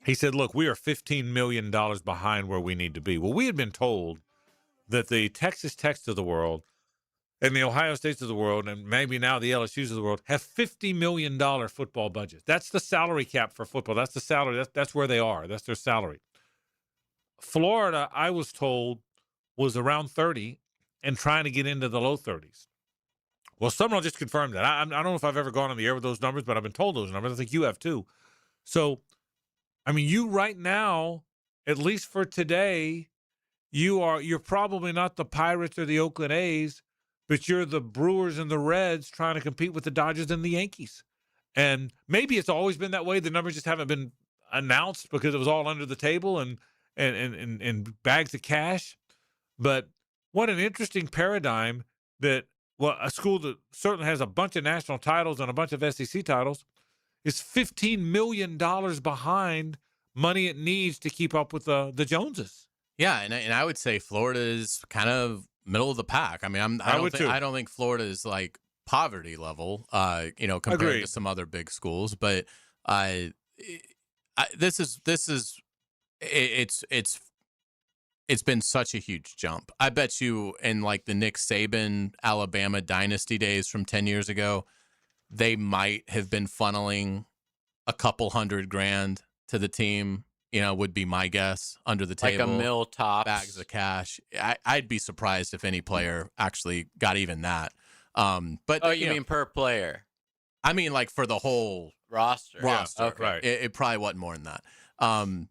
He said, look, we are $15 million behind where we need to be. Well, we had been told that the Texas Techs of the world and the Ohio States of the world, and maybe now the LSUs of the world, have $50 million football budgets. That's the salary cap for football. That's the salary. That's where they are. That's their salary. Florida, I was told, was around 30 and trying to get into the low 30s. Well, Summerall just confirmed that. I don't know if I've ever gone on the air with those numbers, but I've been told those numbers. I think you have too. So, I mean, you right now, at least for today, you're probably not the Pirates or the Oakland A's, but you're the Brewers and the Reds trying to compete with the Dodgers and the Yankees. And maybe it's always been that way. The numbers just haven't been announced because it was all under the table and bags of cash. But what an interesting paradigm that, well, a school that certainly has a bunch of national titles and a bunch of SEC titles is $15 million behind money it needs to keep up with the Joneses. Yeah, and I would say Florida is kind of middle of the pack. I mean, I don't think Florida is like poverty level, compared Agreed. to some other big schools. But it's been such a huge jump. I bet you in like the Nick Saban Alabama dynasty days from 10 years ago, they might have been funneling a couple $100,000 to the team. Would be my guess, under the table. Like a mil tops. Bags of cash. I'd be surprised if any player actually got even that. But you mean per player? I mean, like for the whole roster. Yeah, okay. Right. It probably wasn't more than that. And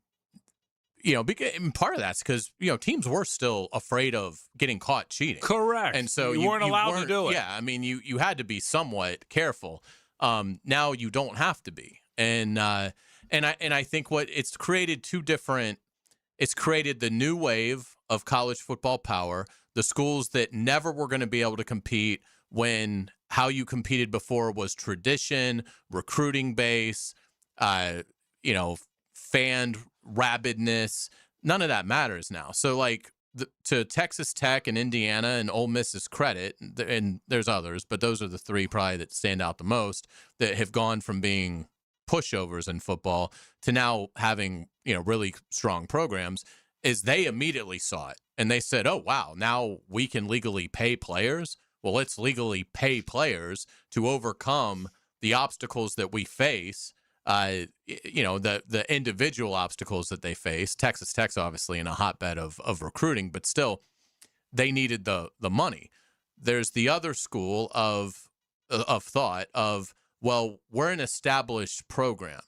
part of that's because teams were still afraid of getting caught cheating. Correct. And so you weren't allowed to do it. Yeah, I mean, you had to be somewhat careful. Now you don't have to be, and I think it's created it's created the new wave of college football power. The schools that never were going to be able to compete when how you competed before was tradition, recruiting base, fan rabidness. None of that matters now. So like to Texas Tech and Indiana and Ole Miss's credit, and there's others, but those are the three probably that stand out the most, that have gone from being pushovers in football to now having really strong programs, is they immediately saw it and they said, oh wow, now we can legally pay players. Well, let's legally pay players to overcome the obstacles that we face, the individual obstacles that they face. Texas Tech's obviously in a hotbed of recruiting, but still they needed the money. There's the other school of thought of, well, we're an established program.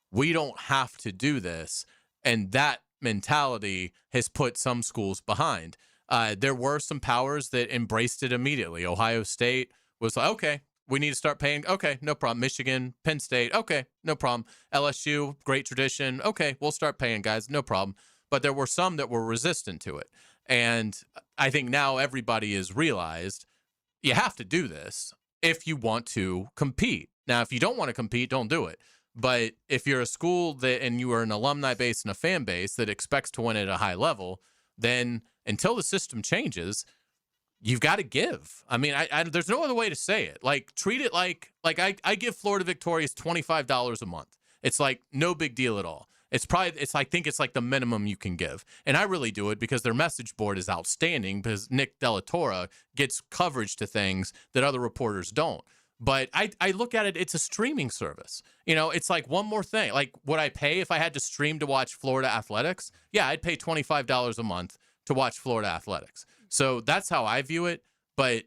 We don't have to do this. And that mentality has put some schools behind. There were some powers that embraced it immediately. Ohio State was like, okay, we need to start paying. Okay, no problem. Michigan, Penn State, okay, no problem. LSU, great tradition. Okay, we'll start paying, guys, no problem. But there were some that were resistant to it. And I think now everybody has realized you have to do this if you want to compete. Now, if you don't want to compete, don't do it. But if you're a school and you are an alumni base and a fan base that expects to win at a high level, then until the system changes, you've got to give. I mean, there's no other way to say it. Like, treat it like I give Florida Victorious $25 a month. It's like no big deal at all. I think it's like the minimum you can give. And I really do it because their message board is outstanding, because Nick Della Torre gets coverage to things that other reporters don't. But I look at it, it's a streaming service. It's like one more thing. Like, would I pay if I had to stream to watch Florida athletics? Yeah, I'd pay $25 a month to watch Florida athletics. So that's how I view it. But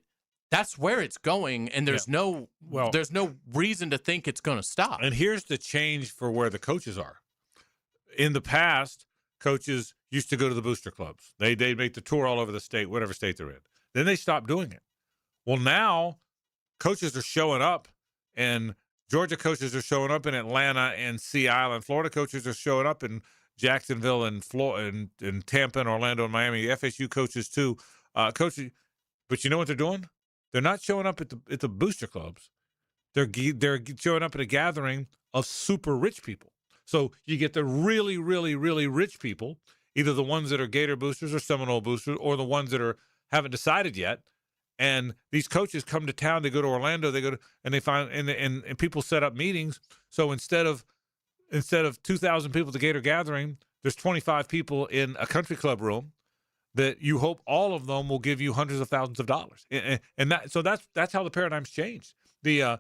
that's where it's going, and there's no reason to think it's going to stop. And here's the change for where the coaches are. In the past, coaches used to go to the booster clubs. They'd make the tour all over the state, whatever state they're in. Then they stopped doing it. Well, now coaches are showing up, and Georgia coaches are showing up in Atlanta and Sea Island. Florida coaches are showing up in Jacksonville and Tampa and Orlando and Miami. FSU coaches too, coaching. But you know what they're doing? They're not showing up at the booster clubs. They're showing up at a gathering of super rich people. So you get the really, really, really rich people, either the ones that are Gator boosters or Seminole boosters, or the ones that haven't decided yet. And these coaches come to town. They go to Orlando. And they find and people set up meetings. So instead of 2,000 people at the Gator gathering, there's 25 people in a country club room that you hope all of them will give you hundreds of thousands of dollars. And that's how the paradigm's changed. The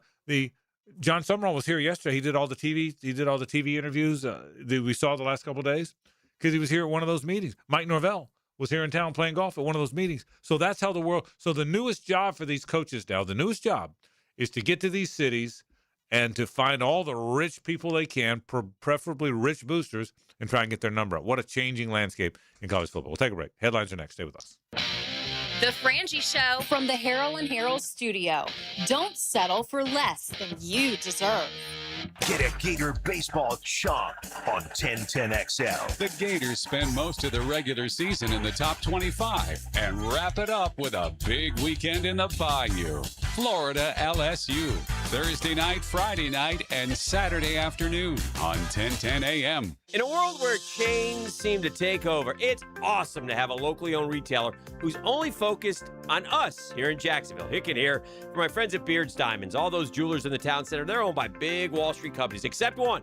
John Summerall was here yesterday. He did all the TV interviews that we saw the last couple of days because he was here at one of those meetings. Mike Norvell was here in town playing golf at one of those meetings. So that's how so the newest job for these coaches now, the newest job is to get to these cities and to find all the rich people they can, preferably rich boosters, and try and get their number up. What a changing landscape in college football. We'll take a break. Headlines are next. Stay with us. The Frangie Show from the Harrell and Harrell studio. Don't settle for less than you deserve. Get a Gator baseball chomp on 1010XL. The Gators spend most of the regular season in the top 25 and wrap it up with a big weekend in the Bayou. Florida LSU. Thursday night, Friday night, and Saturday afternoon on 1010 a.m. In a world where chains seem to take over, it's awesome to have a locally owned retailer who's only focused on us here in Jacksonville. Hicken here for my friends at Beard's Diamonds. All those jewelers in the town center, they're owned by big Wall Street companies, except one.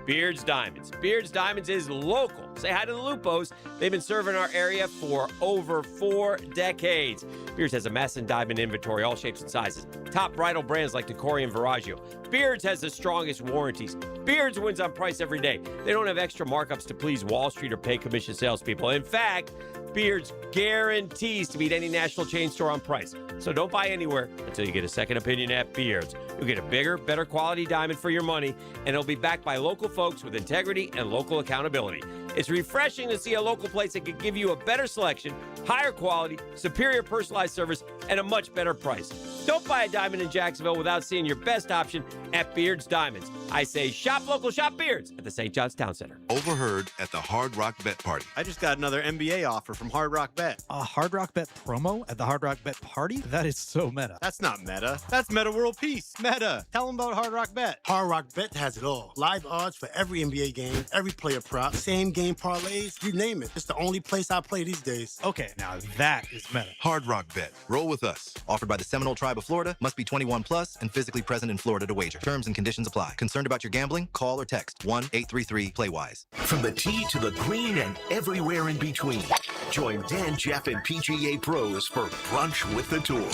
Beard's Diamonds. Beard's Diamonds is local. Say hi to the Lupos. They've been serving our area for over 4 decades. Beard's has a massive diamond inventory, all shapes and sizes. Top bridal brands like Decory and Viraggio. Beard's has the strongest warranties. Beard's wins on price every day. They don't have extra markups to please Wall Street or pay commission salespeople. In fact, Beard's guarantees to beat any national chain store on price. So don't buy anywhere until you get a second opinion at Beard's. You'll get a bigger, better quality diamond for your money, and it'll be backed by local folks with integrity and local accountability. It's refreshing to see a local place that can give you a better selection, higher quality, superior personalized service, and a much better price. Don't buy a diamond in Jacksonville without seeing your best option at Beard's Diamonds. I say shop local, shop Beard's at the St. John's Town Center. Overheard at the Hard Rock Bet Party. I just got another NBA offer from Hard Rock Bet. A Hard Rock Bet promo at the Hard Rock Bet Party? That is so meta. That's not meta. That's Meta World Peace. Meta. Tell them about Hard Rock Bet. Hard Rock Bet has it all. Live odds for every NBA game, every player prop, same game parlays, you name it. It's the only place I play these days. Okay, now that is meta. Hard Rock Bet. Roll with us. Offered by the Seminole Tribe of Florida. Must be 21 plus and physically present in Florida to wager. Terms and conditions apply. Concerned about your gambling? Call or text 1-833-PLAY-WISE. From the tee to the green and everywhere in between. Join Dan, Jeff, and PGA pros for Brunch with the Tour.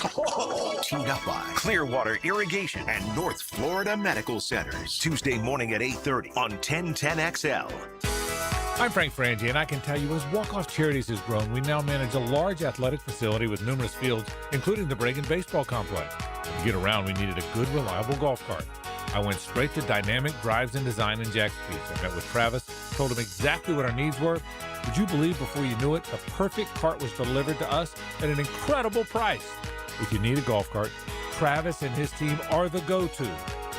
Teamed up by Clearwater Irrigation and North Florida Medical Centers. Tuesday morning at 8:30 on 1010XL. I'm Frank Frangie, and I can tell you as Walk-Off Charities has grown, we now manage a large athletic facility with numerous fields, including the Bregan Baseball Complex. To get around, we needed a good, reliable golf cart. I went straight to Dynamic Drives and Design in Jack's Peak. I met with Travis, told him exactly what our needs were. Would you believe before you knew it, the perfect cart was delivered to us at an incredible price? If you need a golf cart, Travis and his team are the go-to.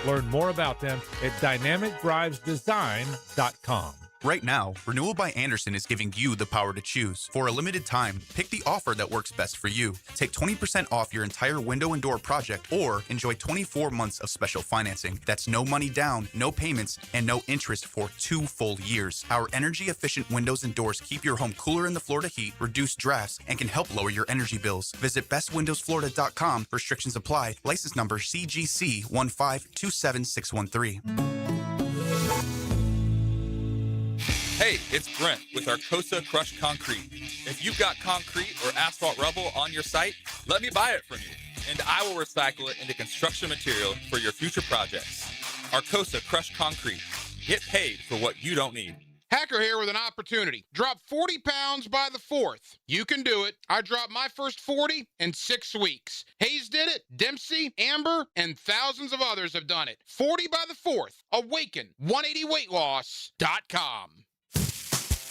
Learn more about them at dynamicdrivesdesign.com. Right now, Renewal by Andersen is giving you the power to choose. For a limited time, pick the offer that works best for you. Take 20% off your entire window and door project or enjoy 24 months of special financing. That's no money down, no payments, and no interest for 2 full years. Our energy-efficient windows and doors keep your home cooler in the Florida heat, reduce drafts, and can help lower your energy bills. Visit bestwindowsflorida.com. Restrictions apply. License number CGC 1527613. Hey, it's Brent with Arcosa Crushed Concrete. If you've got concrete or asphalt rubble on your site, let me buy it from you, and I will recycle it into construction material for your future projects. Arcosa Crushed Concrete. Get paid for what you don't need. Hacker here with an opportunity. Drop 40 pounds by the 4th. You can do it. I dropped my first 40 in 6 weeks. Hayes did it. Dempsey, Amber, and thousands of others have done it. 40 by the 4th. Awaken. 180weightloss.com.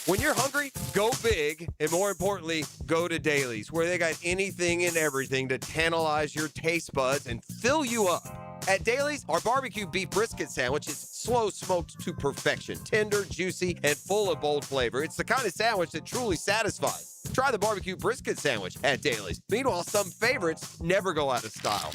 When you're hungry, go big, and more importantly, go to Dailies, where they got anything and everything to tantalize your taste buds and fill you up. At Dailies, our barbecue beef brisket sandwich is slow smoked to perfection, tender, juicy, and full of bold flavor. It's the kind of sandwich that truly satisfies. Try the barbecue brisket sandwich at Dailies. Meanwhile, some favorites never go out of style.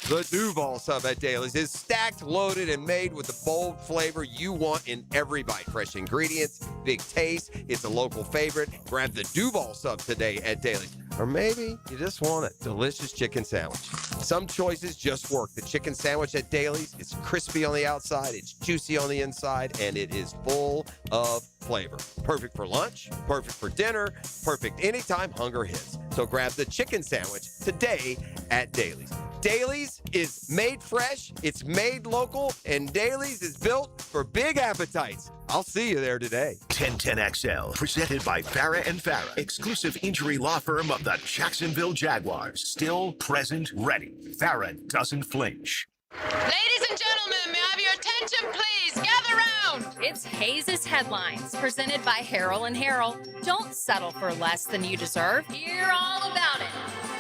The Duval sub at Dailies is stacked, loaded, and made with the bold flavor you want in every bite. Fresh ingredients, big taste. It's a local favorite. Grab the Duval sub today at Dailies. Or maybe you just want a delicious chicken sandwich. Some choices just work. The chicken sandwich at Dailies, it's crispy on the outside, it's juicy on the inside, and it is full of flavor. Perfect for lunch, perfect for dinner, perfect anytime hunger hits. So grab the chicken sandwich today at Dailies. Dailies is made fresh, it's made local, and Dailies is built for big appetites. I'll see you there today. 1010XL, presented by Farah & Farah, exclusive injury law firm of the Jacksonville Jaguars. Still, present, ready. Farah doesn't flinch. Ladies and gentlemen, may I have your attention, please? Gather round. It's Hayes' Headlines, presented by Harrell & Harrell. Don't settle for less than you deserve. Hear all about it.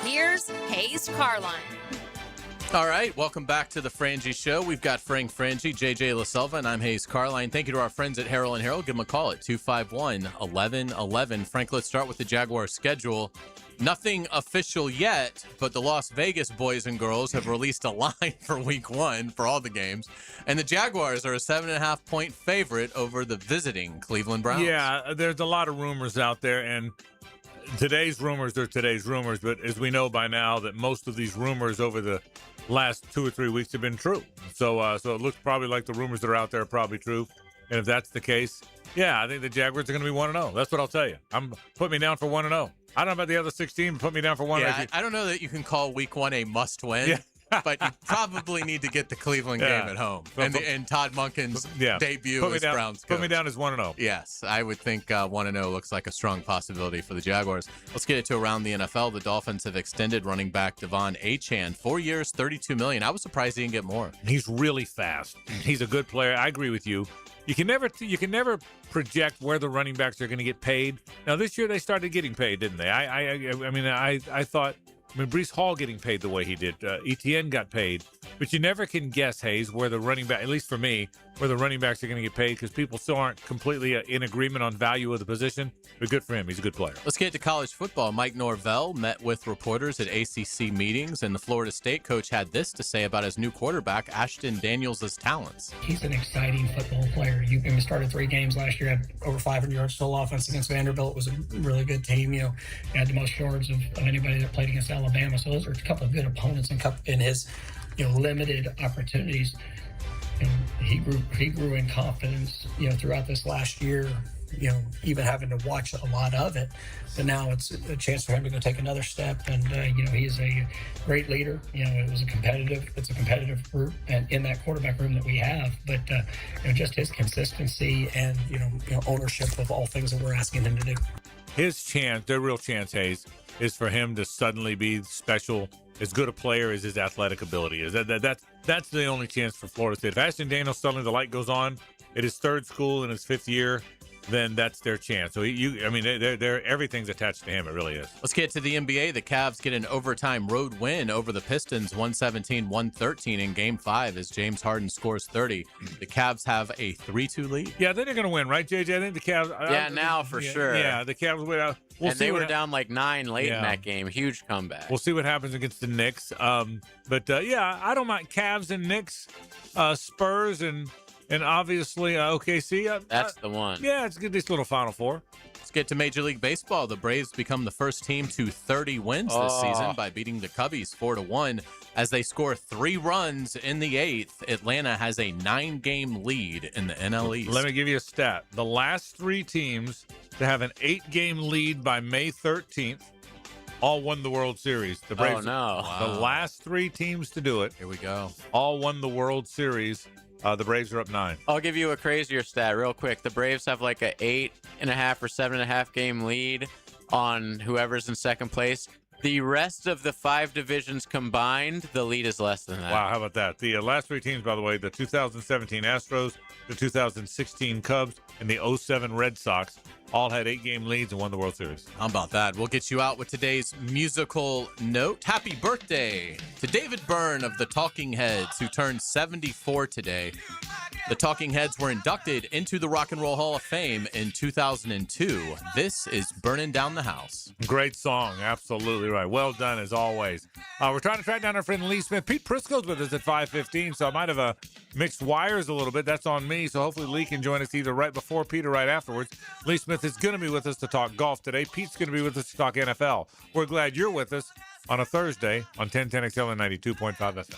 Here's Hayes Carline. All right, welcome back to the Frangie Show. We've got Frangie, JJ LaSelva, and I'm Hayes Carline. Thank you to our friends at Harrell & Harrell. Give them a call at 251-1111. Frank, let's start with the Jaguars schedule. Nothing official yet, but the Las Vegas boys and girls have released a line for week 1 for all the games. And the Jaguars are a 7.5-point favorite over the visiting Cleveland Browns. Yeah, there's a lot of rumors out there, and today's rumors are today's rumors, but as we know by now that most of these rumors over the last 2 or 3 weeks have been true. So it looks probably like the rumors that are out there are probably true. And if that's the case, yeah, I think the Jaguars are going to be 1-0. That's what I'll tell you. Put me down for 1-0. I don't know about the other 16, but put me down for 1-0. Yeah, I don't know that you can call week 1 a must-win. Yeah. But you probably need to get the Cleveland game at home. And Todd Monken's debut as Browns coach. Put me down as 1-0. Yes, I would think 1-0 looks like a strong possibility for the Jaguars. Let's get it to around the NFL. The Dolphins have extended running back Devon Achane 4 years, $32 million. I was surprised he didn't get more. He's really fast. He's a good player. I agree with you. You can never project where the running backs are going to get paid. Now this year they started getting paid, didn't they? I thought. Breece Hall getting paid the way he did. ETN got paid. But you never can guess, Hayes, where the running back, at least for me, where the running backs are going to get paid because people still aren't completely in agreement on value of the position. But good for him. He's a good player. Let's get to college football. Mike Norvell met with reporters at ACC meetings, and the Florida State coach had this to say about his new quarterback, Ashton Daniels' talents. He's an exciting football player. You started 3 games last year, had over 500 yards total offense against Vanderbilt. It was a really good team. He had the most yards of anybody that played against Alabama. So those are a couple of good opponents in his limited opportunities. And he grew in confidence, throughout this last year, even having to watch a lot of it. But now it's a chance for him to go take another step. And, he is a great leader. It's a competitive group and in that quarterback room that we have. But, just his consistency and, ownership of all things that we're asking him to do. His chance, their real chance, Hayes, is for him to suddenly be special, as good a player as his athletic ability is. That's the only chance for Florida State. If Ashton Daniels suddenly the light goes on at his 3rd school in his 5th year, then that's their chance. So they're everything's attached to him. It really is. Let's get to the NBA. The Cavs get an overtime road win over the Pistons, 117-113 in Game 5 as James Harden scores 30. The Cavs have a 3-2 lead. Yeah, they're going to win, right, JJ? I think the Cavs. Now for sure. Yeah, the Cavs win. They were down like 9 late in that game. Huge comeback. We'll see what happens against the Knicks. I don't mind Cavs and Knicks, Spurs and obviously OKC. That's the one. Yeah, it's a good, this little Final Four. Let's get to Major League Baseball. The Braves become the first team to 30 wins this season by beating the Cubbies 4-1 as they score 3 runs in the 8th. Atlanta has a 9-game lead in the NL East. Let me give you a stat. The last 3 teams to have an 8-game lead by May 13th all won the World Series. The Braves, the last 3 teams to do it. Here we go. All won the World Series. The Braves are up 9. I'll give you a crazier stat real quick. The Braves have like a 8.5 or 7.5 game lead on whoever's in second place. The rest of the 5 divisions combined, the lead is less than that. Wow, how about that? The last 3 teams, by the way, the 2017 Astros, the 2016 Cubs, and the 07 Red Sox all had 8-game leads and won the World Series. How about that? We'll get you out with today's musical note. Happy birthday to David Byrne of the Talking Heads, who turned 74 today. The Talking Heads were inducted into the Rock and Roll Hall of Fame in 2002. This is Burning Down the House. Great song. Absolutely right. Well done, as always. We're trying to track down our friend Lee Smith. Pete Prisco's with us at 5:15, so I might have mixed wires a little bit. That's on me, so hopefully Lee can join us either right before Pete or right afterwards. Lee Smith is going to be with us to talk golf today. Pete's going to be with us to talk NFL. We're glad you're with us on a Thursday on 1010XL and 92.5 FM.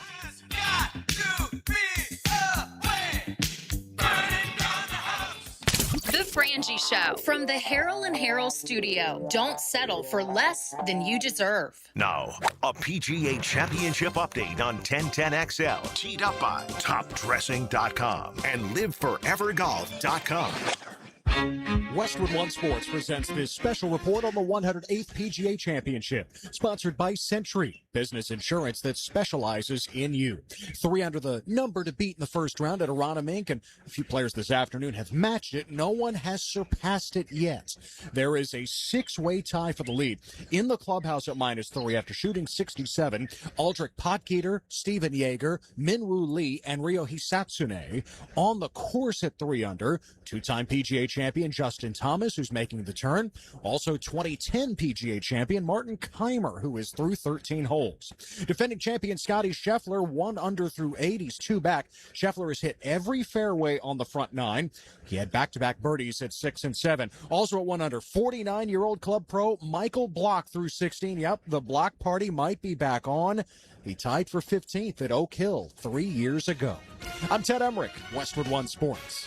The Frangie Show from the Harrell & Harrell studio. Don't settle for less than you deserve. Now, a PGA Championship update on 1010XL. Teed up by TopDressing.com and LiveForeverGolf.com. Westwood One Sports presents this special report on the 108th PGA Championship, sponsored by Century, business insurance that specializes in you. 3 under the number to beat in the first round at Arana Mink, and a few players this afternoon have matched it. No one has surpassed it yet. There is a 6-way tie for the lead. In the clubhouse at -3 after shooting 67, Aldrich Potgieter, Steven Yeager, Minwoo Lee, and Ryo Hisatsune. On the course at 3 under, 2-time PGA champion Justin Thomas, who's making the turn. Also 2010 PGA champion Martin Keimer, who is through 13 holes. Defending champion Scotty Scheffler, 1 under through 8. He's 2 back. Scheffler has hit every fairway on the front 9. He had back-to-back birdies at 6 and 7. Also at 1 under, 49-year-old club pro Michael Block through 16. Yep, the Block party might be back on. He tied for 15th at Oak Hill 3 years ago. I'm Ted Emmerich, Westwood One Sports.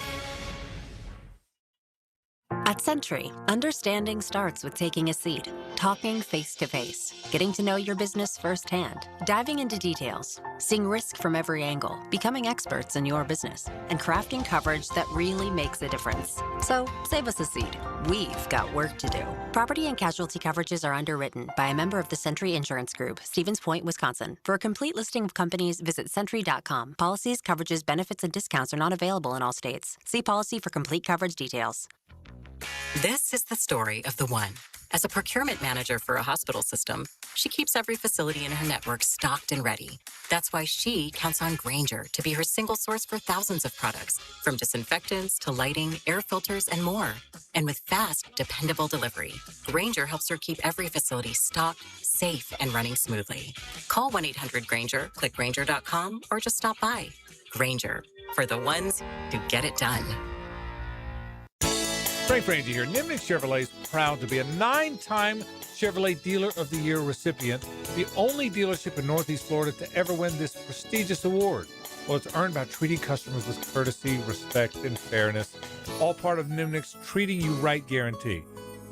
At Century, understanding starts with taking a seat, talking face-to-face, getting to know your business firsthand, diving into details, seeing risk from every angle, becoming experts in your business, and crafting coverage that really makes a difference. So, save us a seat. We've got work to do. Property and casualty coverages are underwritten by a member of the Century Insurance Group, Stevens Point, Wisconsin. For a complete listing of companies, visit Century.com. Policies, coverages, benefits, and discounts are not available in all states. See policy for complete coverage details. This is the story of the one. As a procurement manager for a hospital system, she keeps every facility in her network stocked and ready. That's why she counts on Grainger to be her single source for thousands of products, from disinfectants to lighting, air filters, and more. And with fast, dependable delivery, Grainger helps her keep every facility stocked, safe, and running smoothly. Call 1-800-GRAINGER, click Grainger.com, or just stop by. Grainger, for the ones who get it done. Frangie here. Nimnick Chevrolet is proud to be a 9-time Chevrolet Dealer of the Year recipient, the only dealership in Northeast Florida to ever win this prestigious award. Well, it's earned by treating customers with courtesy, respect, and fairness, all part of Nimnick's Treating You Right guarantee.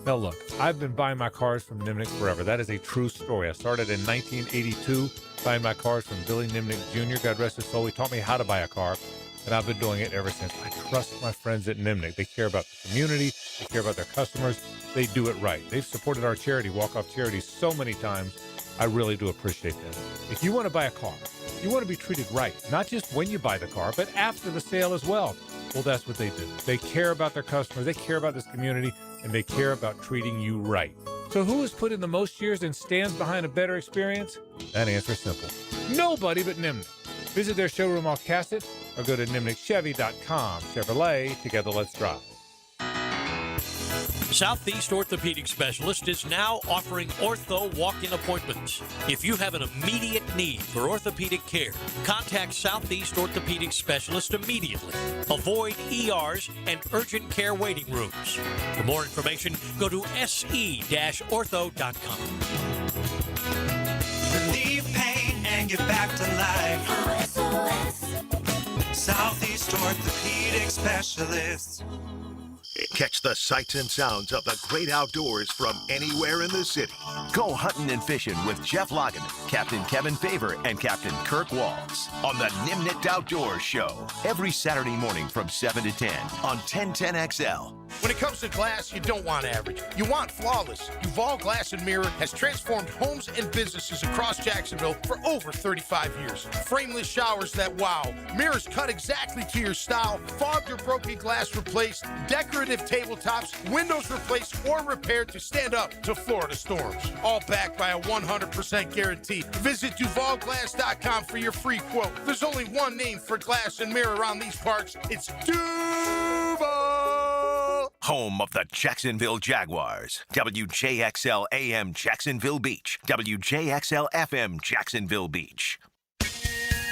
Now, look, I've been buying my cars from Nimnick forever. That is a true story. I started in 1982 buying my cars from Billy Nimnick Jr., God rest his soul. He taught me how to buy a car. And I've been doing it ever since. I trust my friends at Nimnick. They care about the community. They care about their customers. They do it right. They've supported our charity, Walk Off Charity, so many times. I really do appreciate that. If you want to buy a car, you want to be treated right, not just when you buy the car, but after the sale as well. Well, that's what they do. They care about their customers. They care about this community, and they care about treating you right. So who has put in the most years and stands behind a better experience? That answer is simple. Nobody but Nimnick. Visit their showroom off Cassett or go to nimnickchevy.com. Chevrolet, together let's drive. Southeast Orthopedic Specialist is now offering ortho walk-in appointments. If you have an immediate need for orthopedic care, contact Southeast Orthopedic Specialist immediately. Avoid ERs and urgent care waiting rooms. For more information, go to se-ortho.com. Relieve pain and get back to life. Southeast Orthopedic Specialists. Catch the sights and sounds of the great outdoors from anywhere in the city. Go hunting and fishing with Jeff Lageman, Captain Kevin Favor, and Captain Kirk Waltz on the Nimnicht Outdoors Show every Saturday morning from 7 to 10 on 1010XL. When it comes to glass, you don't want average. You want flawless. Duval Glass and Mirror has transformed homes and businesses across Jacksonville for over 35 years. Frameless showers that wow. Mirrors cut exactly to your style. Fogged or broken glass replaced. Decorative tabletops. Windows replaced or repaired to stand up to Florida storms. All backed by a 100% guarantee. Visit DuvalGlass.com for your free quote. There's only one name for glass and mirror around these parts. It's Duval! Home of the Jacksonville Jaguars. WJXL AM Jacksonville Beach. WJXL FM Jacksonville Beach.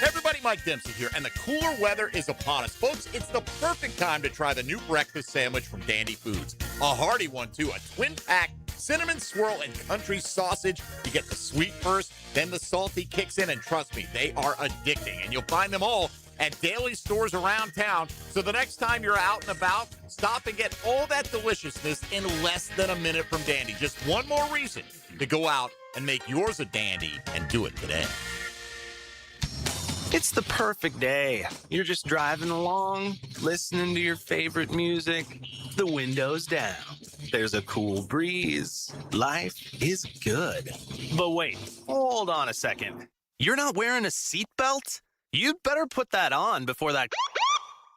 Everybody, Mike Dempsey here, and the cooler weather is upon us. Folks, it's the perfect time to try the new breakfast sandwich from Dandy Foods. A hearty one, too. A twin-pack cinnamon swirl and country sausage. You get the sweet first, then the salty kicks in, and trust me, they are addicting. And you'll find them all at daily stores around town. So the next time you're out and about, stop and get all that deliciousness in less than a minute from Dandy. Just one more reason to go out and make yours a dandy, and do it today. It's the perfect day. You're just driving along, listening to your favorite music, the windows down. There's a cool breeze. Life is good. But wait, hold on a second. You're not wearing a seatbelt? You'd better put that on before that...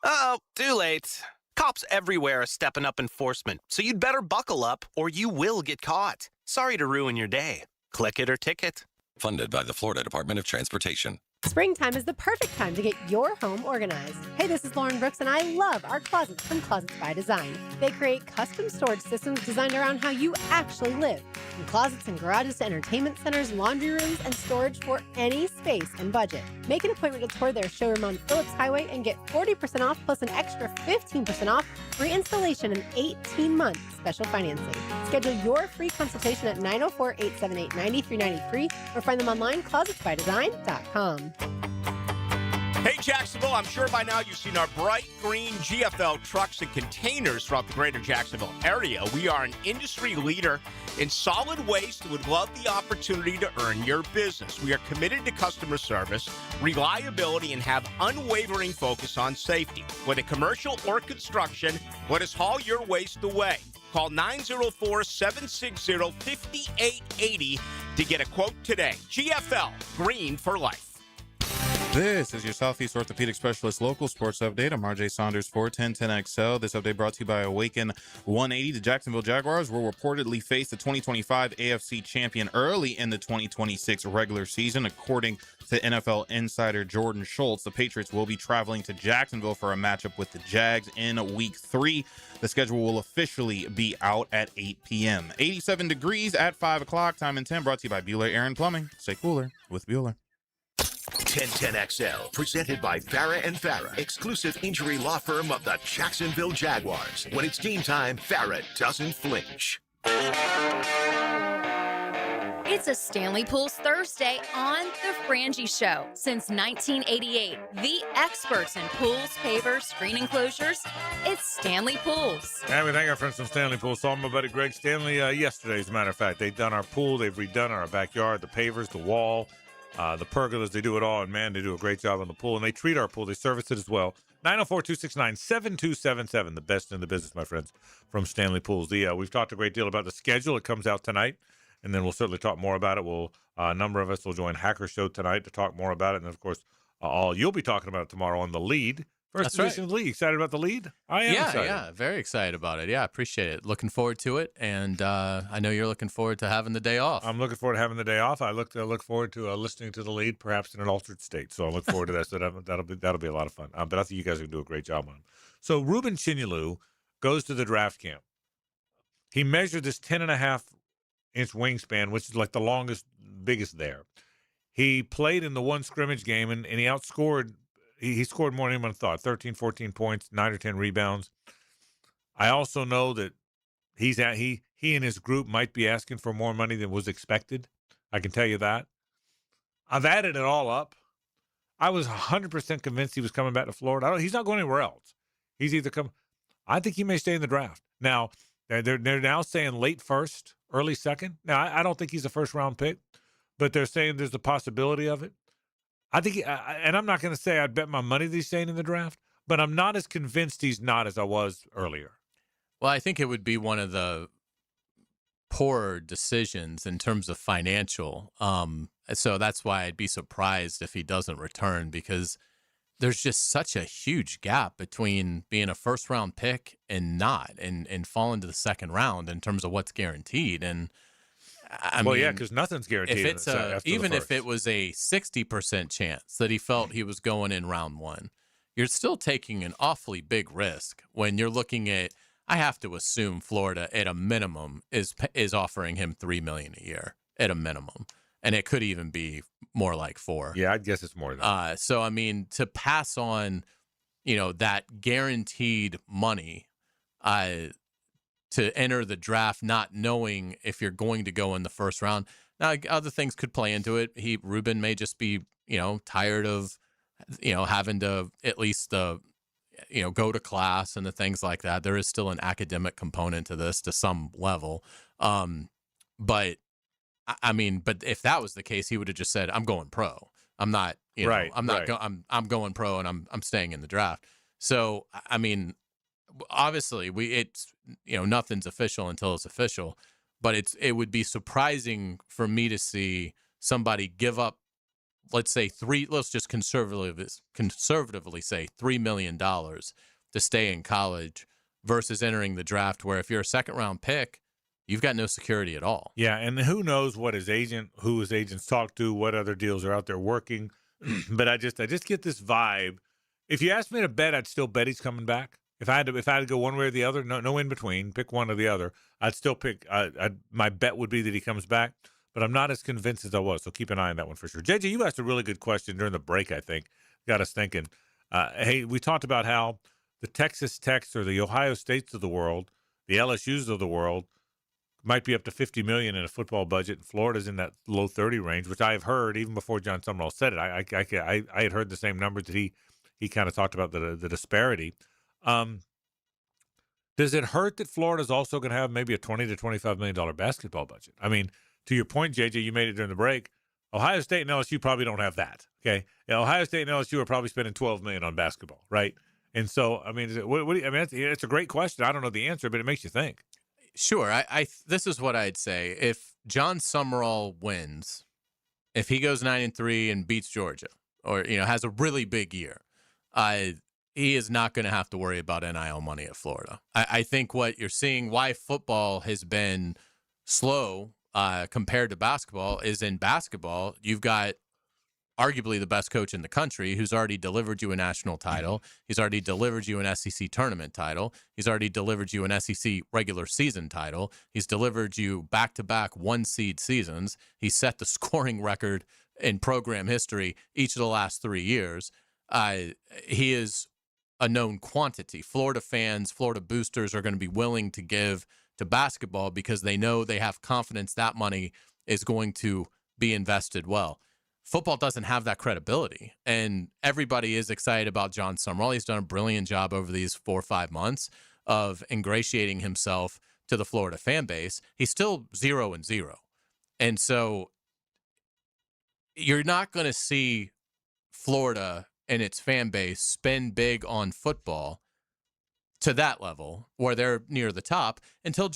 Uh-oh, too late. Cops everywhere are stepping up enforcement, so you'd better buckle up or you will get caught. Sorry to ruin your day. Click it or ticket. Funded by the Florida Department of Transportation. Springtime is the perfect time to get your home organized. Hey, this is Lauren Brooks, and I love our closets from Closets by Design. They create custom storage systems designed around how you actually live. From closets and garages to entertainment centers, laundry rooms, and storage for any space and budget. Make an appointment to tour their showroom on Phillips Highway and get 40% off plus an extra 15% off free installation and 18 months special financing. Schedule your free consultation at 904-878-9393 or find them online, closetsbydesign.com. Hey, Jacksonville, I'm sure by now you've seen our bright green GFL trucks and containers throughout the greater Jacksonville area. We are an industry leader in solid waste and would love the opportunity to earn your business. We are committed to customer service, reliability, and have unwavering focus on safety. Whether commercial or construction, let us haul your waste away. Call 904-760-5880 to get a quote today. GFL, green for life. This is your Southeast Orthopedic Specialist local sports update. I'm RJ Saunders for 1010XL. This update brought to you by Awaken 180. The Jacksonville Jaguars will reportedly face the 2025 AFC champion early in the 2026 regular season. According to NFL insider Jordan Schultz, the Patriots will be traveling to Jacksonville for a matchup with the Jags in Week 3. The schedule will officially be out at 8 p.m. 87 degrees at 5 o'clock. Time and 10 brought to you by Bueller Air and Plumbing. Stay cooler with Bueller. 1010XL, presented by Farah and Farah, exclusive injury law firm of the Jacksonville Jaguars. When it's game time, Farah doesn't flinch. It's a Stanley Pools Thursday on The Frangie Show. Since 1988, the experts in pools, pavers, screen enclosures, it's Stanley Pools. And we thank our friends from Stanley Pools. Saw my buddy Greg Stanley yesterday, as a matter of fact. They've done our pool. They've redone our backyard, the pavers, the wall. The pergolas, they do it all, and man, they do a great job on the pool, and they treat our pool. They service it as well. 904-269-7277, the best in the business, my friends, from Stanley Pools. We've talked a great deal about the schedule. It comes out tonight, and then we'll certainly talk more about it. A number of us will join Hacker Show tonight to talk more about it, and of course, you'll be talking about it tomorrow on The Lead. First edition of the League. Excited about The Lead? I am excited. Yeah, very excited about it. Yeah, appreciate it. Looking forward to it, and I know you're looking forward to having the day off. I'm looking forward to having the day off. I look forward to listening to The Lead, perhaps in an altered state. So I look forward to that. So that'll be a lot of fun. But I think you guys are going to do a great job on it. So Ruben Chinyelu goes to the draft camp. He measured this 10.5-inch wingspan, which is like the longest, biggest there. He played in the one scrimmage game, and he outscored. He scored more than anyone thought, 13, 14 points, 9 or 10 rebounds. I also know that he and his group might be asking for more money than was expected. I can tell you that. I've added it all up. I was 100% convinced he was coming back to Florida. He's not going anywhere else. He's either come. I think he may stay in the draft. Now, they're now saying late first, early second. Now, I don't think he's a first-round pick, but they're saying there's a possibility of it. I think, and I'm not going to say I'd bet my money that he's staying in the draft, but I'm not as convinced he's not as I was earlier. Well, I think it would be one of the poorer decisions in terms of financial. So that's why I'd be surprised if he doesn't return, because there's just such a huge gap between being a first-round pick and not, and falling to the second round in terms of what's guaranteed. And I mean, yeah, because nothing's guaranteed. If it's even if it was a 60% chance that he felt he was going in round one, you're still taking an awfully big risk when you're looking at. I have to assume Florida, at a minimum, is offering him $3 million a year at a minimum, and it could even be more like $4 million. Yeah, I'd guess it's more than that. So I mean, to pass on, that guaranteed money, to enter the draft not knowing if you're going to go in the first round. Now, other things could play into it. Ruben may just be, tired of, having to at least, go to class and the things like that. There is still an academic component to this to some level. But if that was the case, he would have just said, I'm going pro. I'm not, You know, Right, I'm not. right. I'm going pro, and I'm staying in the draft. So I mean, obviously it's nothing's official until it's official, but it would be surprising for me to see somebody give up, let's say let's just conservatively say $3 million to stay in college versus entering the draft, where if you're a second round pick, you've got no security at all. Yeah, and who knows who his agents talk to, what other deals are out there working. But I just get this vibe. If you asked me to bet, I'd still bet he's coming back. If I had to go one way or the other, no in between, pick one or the other, I'd still pick. My bet would be that he comes back, but I'm not as convinced as I was. So keep an eye on that one for sure. JJ, you asked a really good question during the break. I think got us thinking. Hey, we talked about how the Texas Techs or the Ohio States of the world, the LSUs of the world, might be up to $50 million in a football budget, and Florida's in that low 30 range, which I have heard even before John Summerall said it. I had heard the same numbers that he kind of talked about the disparity. Does it hurt that Florida's also going to have maybe a $20 to $25 million basketball budget? I mean, to your point, JJ, you made it during the break. Ohio State and LSU probably don't have that. Okay, Ohio State and LSU are probably spending $12 million on basketball, right? And so, I mean, it's a great question. I don't know the answer, but it makes you think. Sure. This is what I'd say. If John Summerall wins, if he goes 9-3 and beats Georgia, or has a really big year, he is not going to have to worry about NIL money at Florida. I think what you're seeing, why football has been slow compared to basketball, is in basketball, you've got arguably the best coach in the country who's already delivered you a national title. He's already delivered you an SEC tournament title. He's already delivered you an SEC regular season title. He's delivered you back-to-back one-seed seasons. He set the scoring record in program history each of the last 3 years. He is a known quantity. Florida fans, Florida boosters are going to be willing to give to basketball because they know they have confidence that money is going to be invested well. Football doesn't have that credibility, and everybody is excited about John Summerall. He's done a brilliant job over these 4 or 5 months of ingratiating himself to the Florida fan base. He's still 0-0. And so you're not going to see Florida and its fan base spend big on football to that level where they're near the top until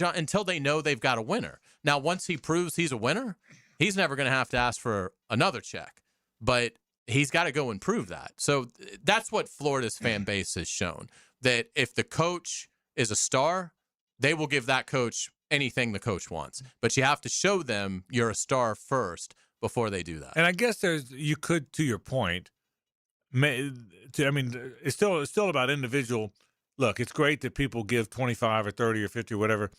they know they've got a winner. Now, once he proves he's a winner, he's never going to have to ask for another check, but he's got to go and prove that. So that's what Florida's fan base has shown, that if the coach is a star, they will give that coach anything the coach wants. But you have to show them you're a star first before they do that. And I guess you could, to your point, it's still about individual. Look, it's great that people give 25 or 30 or 50 or whatever,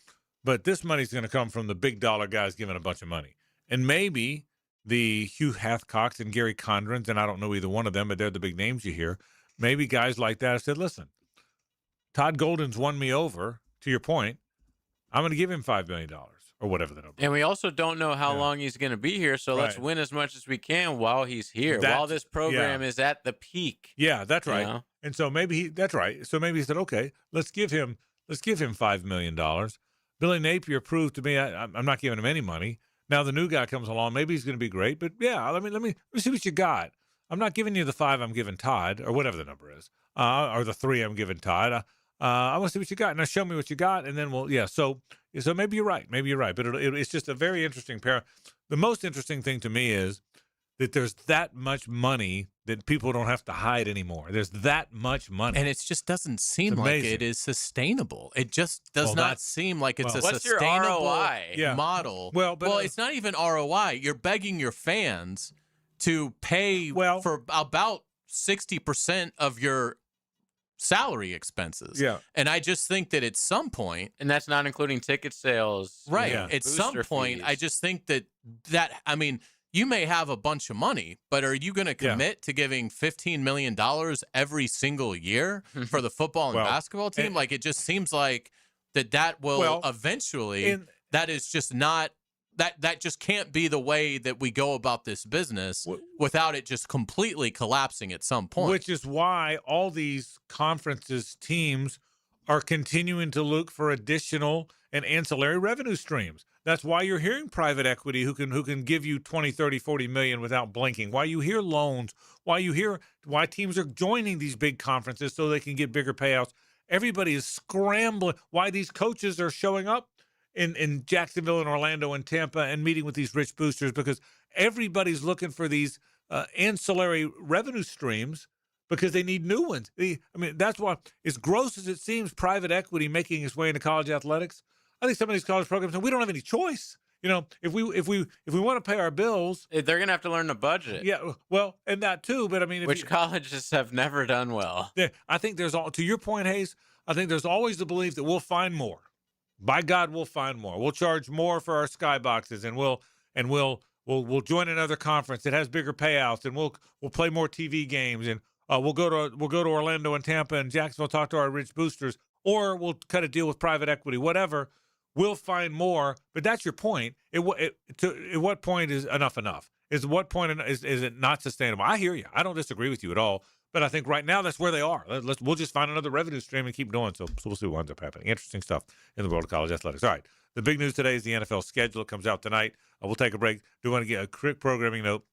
but this money's going to come from the big dollar guys giving a bunch of money. And maybe the Hugh Hathcocks and Gary Condrens, and I don't know either one of them, but they're the big names you hear. Maybe guys like that have said, listen, Todd Golden's won me over, to your point. I'm going to give him $5 million or whatever the number. And we also don't know how long he's going to be here, so let's win as much as we can while he's here, while this program is at the peak. Yeah, that's right. You know? And so that's right. So maybe he said, okay, let's give him $5 million. Billy Napier proved to me I'm not giving him any money. Now the new guy comes along, maybe he's going to be great, but yeah, let me see what you got. I'm not giving you the 5 I'm giving Todd, or whatever the number is, or the 3 I'm giving Todd. I want to see what you got. Now show me what you got, and then So maybe you're right. But it's just a very interesting pair. The most interesting thing to me is that there's that much money that people don't have to hide anymore. There's that much money. And it just doesn't seem like it is sustainable. It just does not seem like it's a sustainable model. Well, it's not even ROI. You're begging your fans to pay for about 60% of your salary expenses. Yeah. And I just think that at some point, and that's not including ticket sales. Right. Yeah. At some point, I just think that you may have a bunch of money, but are you going to commit to giving $15 million every single year for the football and basketball team? It just seems like that will eventually, that is just not, that just can't be the way that we go about this business without it just completely collapsing at some point. Which is why all these conferences, teams are continuing to look for additional, and ancillary revenue streams. That's why you're hearing private equity who can give you 20, 30, 40 million without blinking. Why you hear loans, why teams are joining these big conferences so they can get bigger payouts. Everybody is scrambling. Why these coaches are showing up in Jacksonville and Orlando and Tampa and meeting with these rich boosters, because everybody's looking for these ancillary revenue streams because they need new ones. That's why, as gross as it seems, private equity making its way into college athletics. I think some of these college programs, we don't have any choice. If we want to pay our bills, they're going to have to learn to budget. Yeah, well, and that too. But which colleges have never done well. Yeah, I think to your point, Hayes, I think there's always the belief that we'll find more. By God, we'll find more. We'll charge more for our skyboxes, and we'll join another conference that has bigger payouts, and we'll play more TV games, and we'll go to Orlando and Tampa and Jacksonville, talk to our rich boosters, or we'll cut a deal with private equity, whatever. We'll find more. But that's your point. At what point is enough enough? What point is it not sustainable? I hear you. I don't disagree with you at all. But I think right now that's where they are. We'll just find another revenue stream and keep going. So we'll see what ends up happening. Interesting stuff in the world of college athletics. All right. The big news today is the NFL schedule. It comes out tonight. We'll take a break. Do want to get a quick programming note.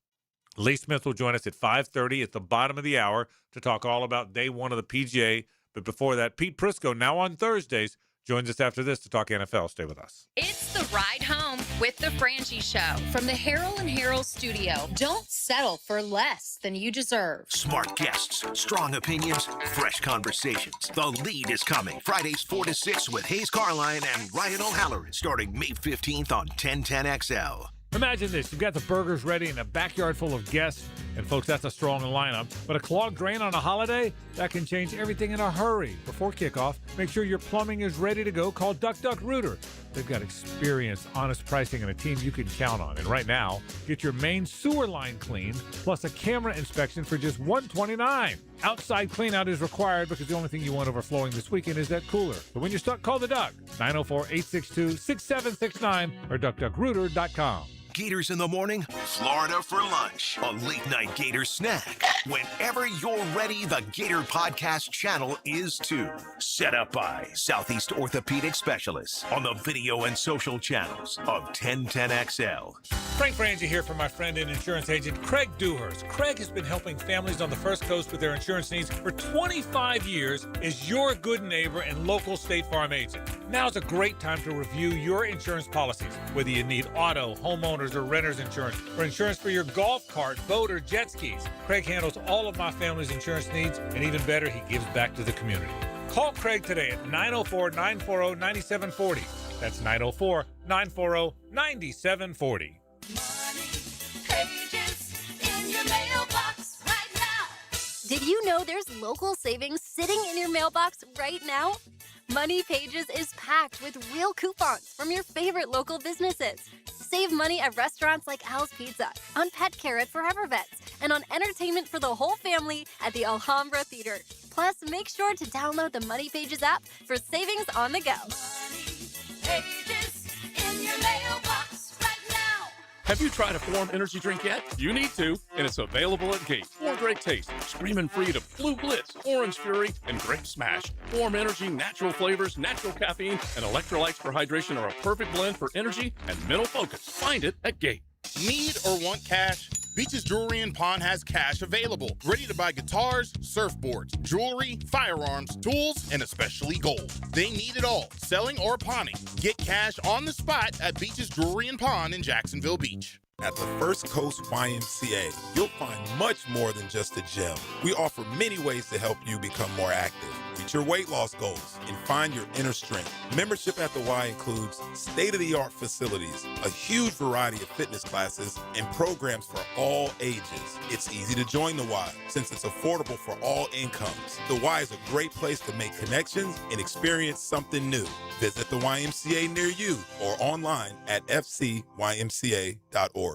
Lee Smith will join us at 5:30 at the bottom of the hour to talk all about day one of the PGA. But before that, Pete Prisco, now on Thursdays, joins us after this to talk NFL. Stay with us. It's the ride home with the Frangie Show from the Harold and Harold studio. Don't settle for less than you deserve. Smart guests, strong opinions, fresh conversations. The Lead is coming Fridays 4 to 6 with Hayes Carline and Ryan O'Halloran, starting May 15th on 1010XL. Imagine this. You've got the burgers ready in a backyard full of guests. And, folks, that's a strong lineup. But a clogged drain on a holiday, that can change everything in a hurry. Before kickoff, make sure your plumbing is ready to go. Call Duck Duck Rooter. They've got experience, honest pricing, and a team you can count on. And right now, get your main sewer line cleaned, plus a camera inspection for just $129. Outside cleanout is required because the only thing you want overflowing this weekend is that cooler. So when you're stuck, call the Duck. 904-862-6769 or duckduckrooter.com. Gators in the morning, Florida for lunch. A late night Gator snack. Whenever you're ready, the Gator Podcast channel is too. Set up by Southeast Orthopedic Specialists on the video and social channels of 1010XL. Frank Frangie here for my friend and insurance agent Craig Dewhurst. Craig has been helping families on the First Coast with their insurance needs for 25 years as your good neighbor and local State Farm agent. Now's a great time to review your insurance policies, whether you need auto, homeowners, or renter's insurance, or insurance for your golf cart, boat, or jet skis. Craig handles all of my family's insurance needs, and even better, he gives back to the community. Call Craig today at 904-940-9740. That's 904-940-9740. Did you know there's local savings sitting in your mailbox right now? Money Pages is packed with real coupons from your favorite local businesses. Save money at restaurants like Al's Pizza, on pet care at Forever Vets, and on entertainment for the whole family at the Alhambra Theater. Plus, make sure to download the Money Pages app for savings on the go. Money Pages in your mailbox right now. Have you tried a Form energy drink yet? You need to, and it's available at Gate. 4 great tastes, Screamin' Freedom, Blue Blitz, Orange Fury, and Grape Smash. Form energy, natural flavors, natural caffeine, and electrolytes for hydration are a perfect blend for energy and mental focus. Find it at Gate. Need or want cash? Beaches Jewelry and Pawn has cash available. Ready to buy guitars, surfboards, jewelry, firearms, tools, and especially gold. They need it all, selling or pawning. Get cash on the spot at Beaches Jewelry and Pawn in Jacksonville Beach. At the First Coast YMCA, you'll find much more than just a gym. We offer many ways to help you become more active, reach your weight loss goals, and find your inner strength. Membership at the Y includes state-of-the-art facilities, a huge variety of fitness classes, and programs for all ages. It's easy to join the Y since it's affordable for all incomes. The Y is a great place to make connections and experience something new. Visit the YMCA near you or online at fcymca.org.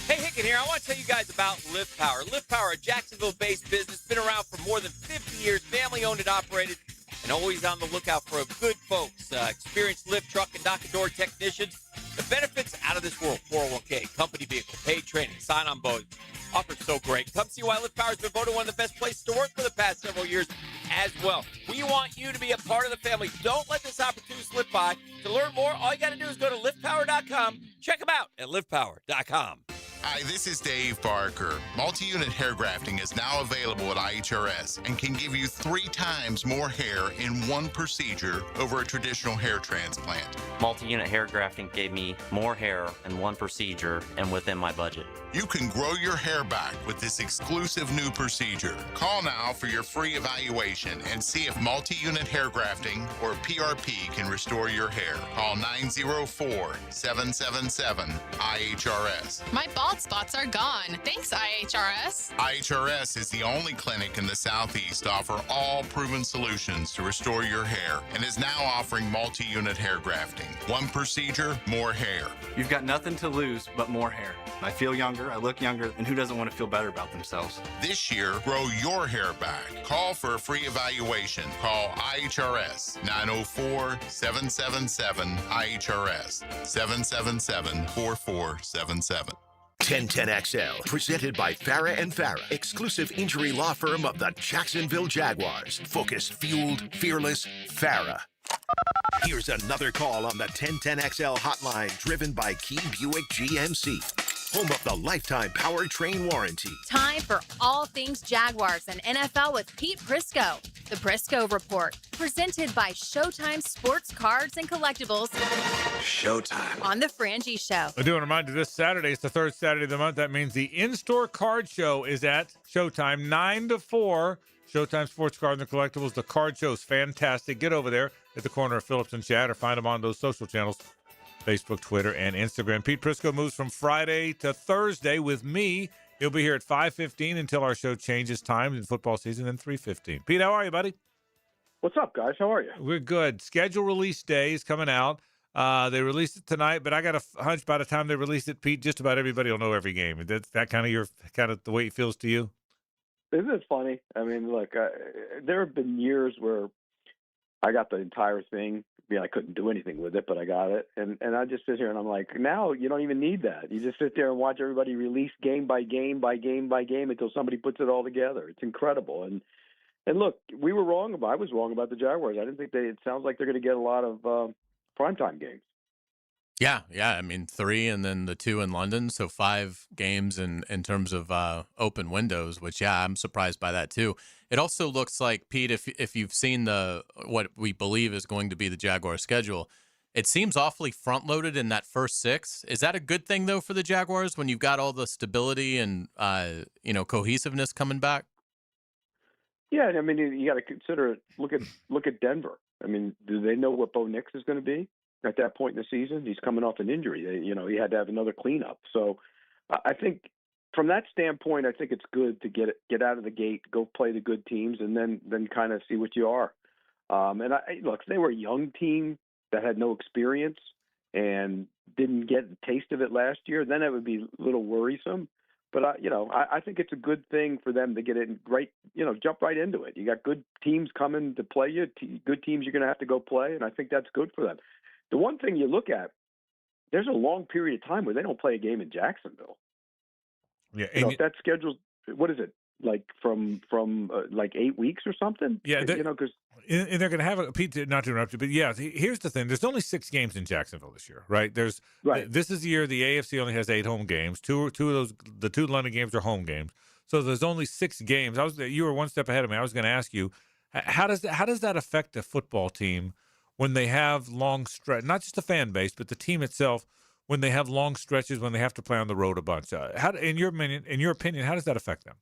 Hey, Hicken here. I want to tell you guys about Lift Power. Lift Power, a Jacksonville-based business, been around for more than 50 years, family-owned and operated, and always on the lookout for good folks, experienced lift truck and dock and door technicians. The benefits out of this world: 401k, company vehicle, paid training, sign-on bonus. Offers so great. Come see why Lift Power has been voted one of the best places to work for the past several years as well. We want you to be a part of the family. Don't let this opportunity slip by. To learn more, all you got to do is go to liftpower.com. Check them out at liftpower.com. Hi, this is Dave Barker. Multi-unit hair grafting is now available at IHRS and can give you 3 times more hair in one procedure over a traditional hair transplant. Multi-unit hair grafting gave me more hair in one procedure and within my budget. You can grow your hair back with this exclusive new procedure. Call now for your free evaluation and see if multi-unit hair grafting or PRP can restore your hair. Call 904-777-IHRS. My bald spots are gone. Thanks, IHRS. IHRS is the only clinic in the Southeast to offer all proven solutions to restore your hair and is now offering multi-unit hair grafting. One procedure, more hair. You've got nothing to lose but more hair. I feel younger, I look younger, and who doesn't want to feel better about themselves? This year, grow your hair back. Call for a free evaluation. Call IHRS 904-777-IHRS 777-4477. 1010XL, presented by Farah and Farah, exclusive injury law firm of the Jacksonville Jaguars. Focused, fueled, fearless, Farah. Here's another call on the 1010XL hotline, driven by Key Buick GMC, home of the lifetime powertrain warranty. Time for all things Jaguars and NFL with Pete Prisco. The Prisco Report, presented by Showtime Sports Cards and Collectibles. Showtime. On The Frangie Show. I do want to remind you, this Saturday is the third Saturday of the month. That means the in-store card show is at Showtime, 9 to 4. Showtime Sports Cards and Collectibles. The card show is fantastic. Get over there at the corner of Phillips and Chad, or find them on those social channels, Facebook, Twitter, and Instagram. Pete Prisco moves from Friday to Thursday with me. He'll be here at 5:15 until our show changes times in football season, then 3:15. Pete, how are you, buddy? What's up, guys? How are you? We're good. Schedule release day is coming out. They released it tonight, but I got a hunch by the time they release it, Pete, just about everybody will know every game. That's that kind of the way it feels to you? Isn't it funny? I mean, look, there have been years where I got the entire thing. I couldn't do anything with it, but I got it. And I just sit here and I'm like, now you don't even need that. You just sit there and watch everybody release game by game by game by game until somebody puts it all together. It's incredible. And look, I was wrong about the Jaguars. I didn't think it sounds like they're going to get a lot of primetime games. Yeah. I mean, 3 and then the 2 in London, so 5 games in terms of open windows. Which, yeah, I'm surprised by that too. It also looks like, Pete, if you've seen what we believe is going to be the Jaguar schedule, it seems awfully front loaded in that first 6. Is that a good thing though for the Jaguars when you've got all the stability and cohesiveness coming back? Yeah, I mean, you got to consider it. Look at Denver. I mean, do they know what Bo Nix is going to be at that point in the season? He's coming off an injury. He had to have another cleanup. So I think from that standpoint, I think it's good to get out of the gate, go play the good teams, and then kind of see what you are. Look, if they were a young team that had no experience and didn't get a taste of it last year, then it would be a little worrisome. But I think it's a good thing for them to get it right. Jump right into it. You got good teams coming to play you. Good teams you're going to have to go play, and I think that's good for them. The one thing you look at, there's a long period of time where they don't play a game in Jacksonville. Yeah, if that schedule's, what is it, like from like 8 weeks or something? Yeah, because and they're going to have Pete, not to interrupt you, but yeah, here's the thing: there's only 6 games in Jacksonville this year, right? This is the year the AFC only has 8 home games. Two of those, the 2 London games, are home games. So there's only 6 games. You were one step ahead of me. I was going to ask you, how does that affect a football team when they have long stretch, not just the fan base, but the team itself, when they have long stretches, when they have to play on the road a bunch? In your opinion, how does that affect them?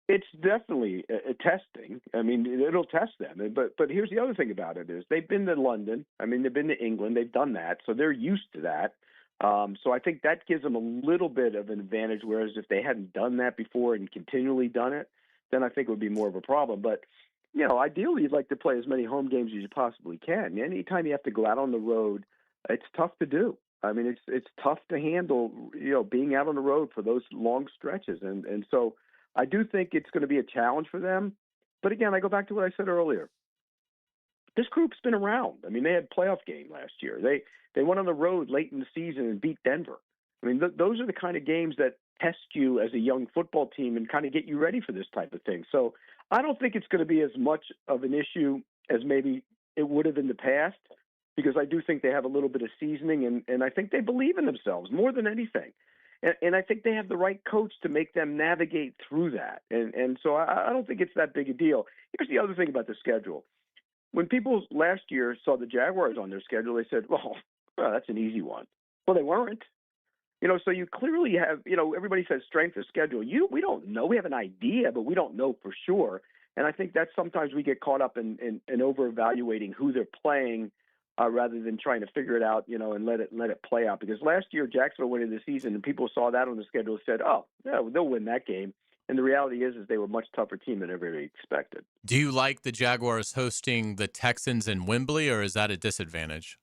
It's definitely a testing. I mean, it'll test them. But here's the other thing about it is they've been to London. I mean, they've been to England. They've done that, so they're used to that. So I think that gives them a little bit of an advantage, whereas if they hadn't done that before and continually done it, then I think it would be more of a problem. But ideally, you'd like to play as many home games as you possibly can. Anytime you have to go out on the road, it's tough to do. I mean, it's tough to handle, being out on the road for those long stretches. And so I do think it's going to be a challenge for them. But again, I go back to what I said earlier. this group's been around. I mean, they had playoff game last year. They went on the road late in the season and beat Denver. I mean, those are the kind of games that test you as a young football team and kind of get you ready for this type of thing. So I don't think it's going to be as much of an issue as maybe it would have in the past, because I do think they have a little bit of seasoning, and I think they believe in themselves more than anything. And I think they have the right coach to make them navigate through that. And so I don't think it's that big a deal. Here's the other thing about the schedule. When people last year saw the Jaguars on their schedule, they said, well, that's an easy one. Well, they weren't. So you clearly have, everybody says strength of schedule. We don't know. We have an idea, but we don't know for sure. And I think that sometimes we get caught up in over-evaluating who they're playing rather than trying to figure it out, and let it play out. Because last year, Jacksonville went into the season, and people saw that on the schedule and said, oh, yeah, they'll win that game. And the reality is they were a much tougher team than everybody expected. Do you like the Jaguars hosting the Texans in Wembley, or is that a disadvantage?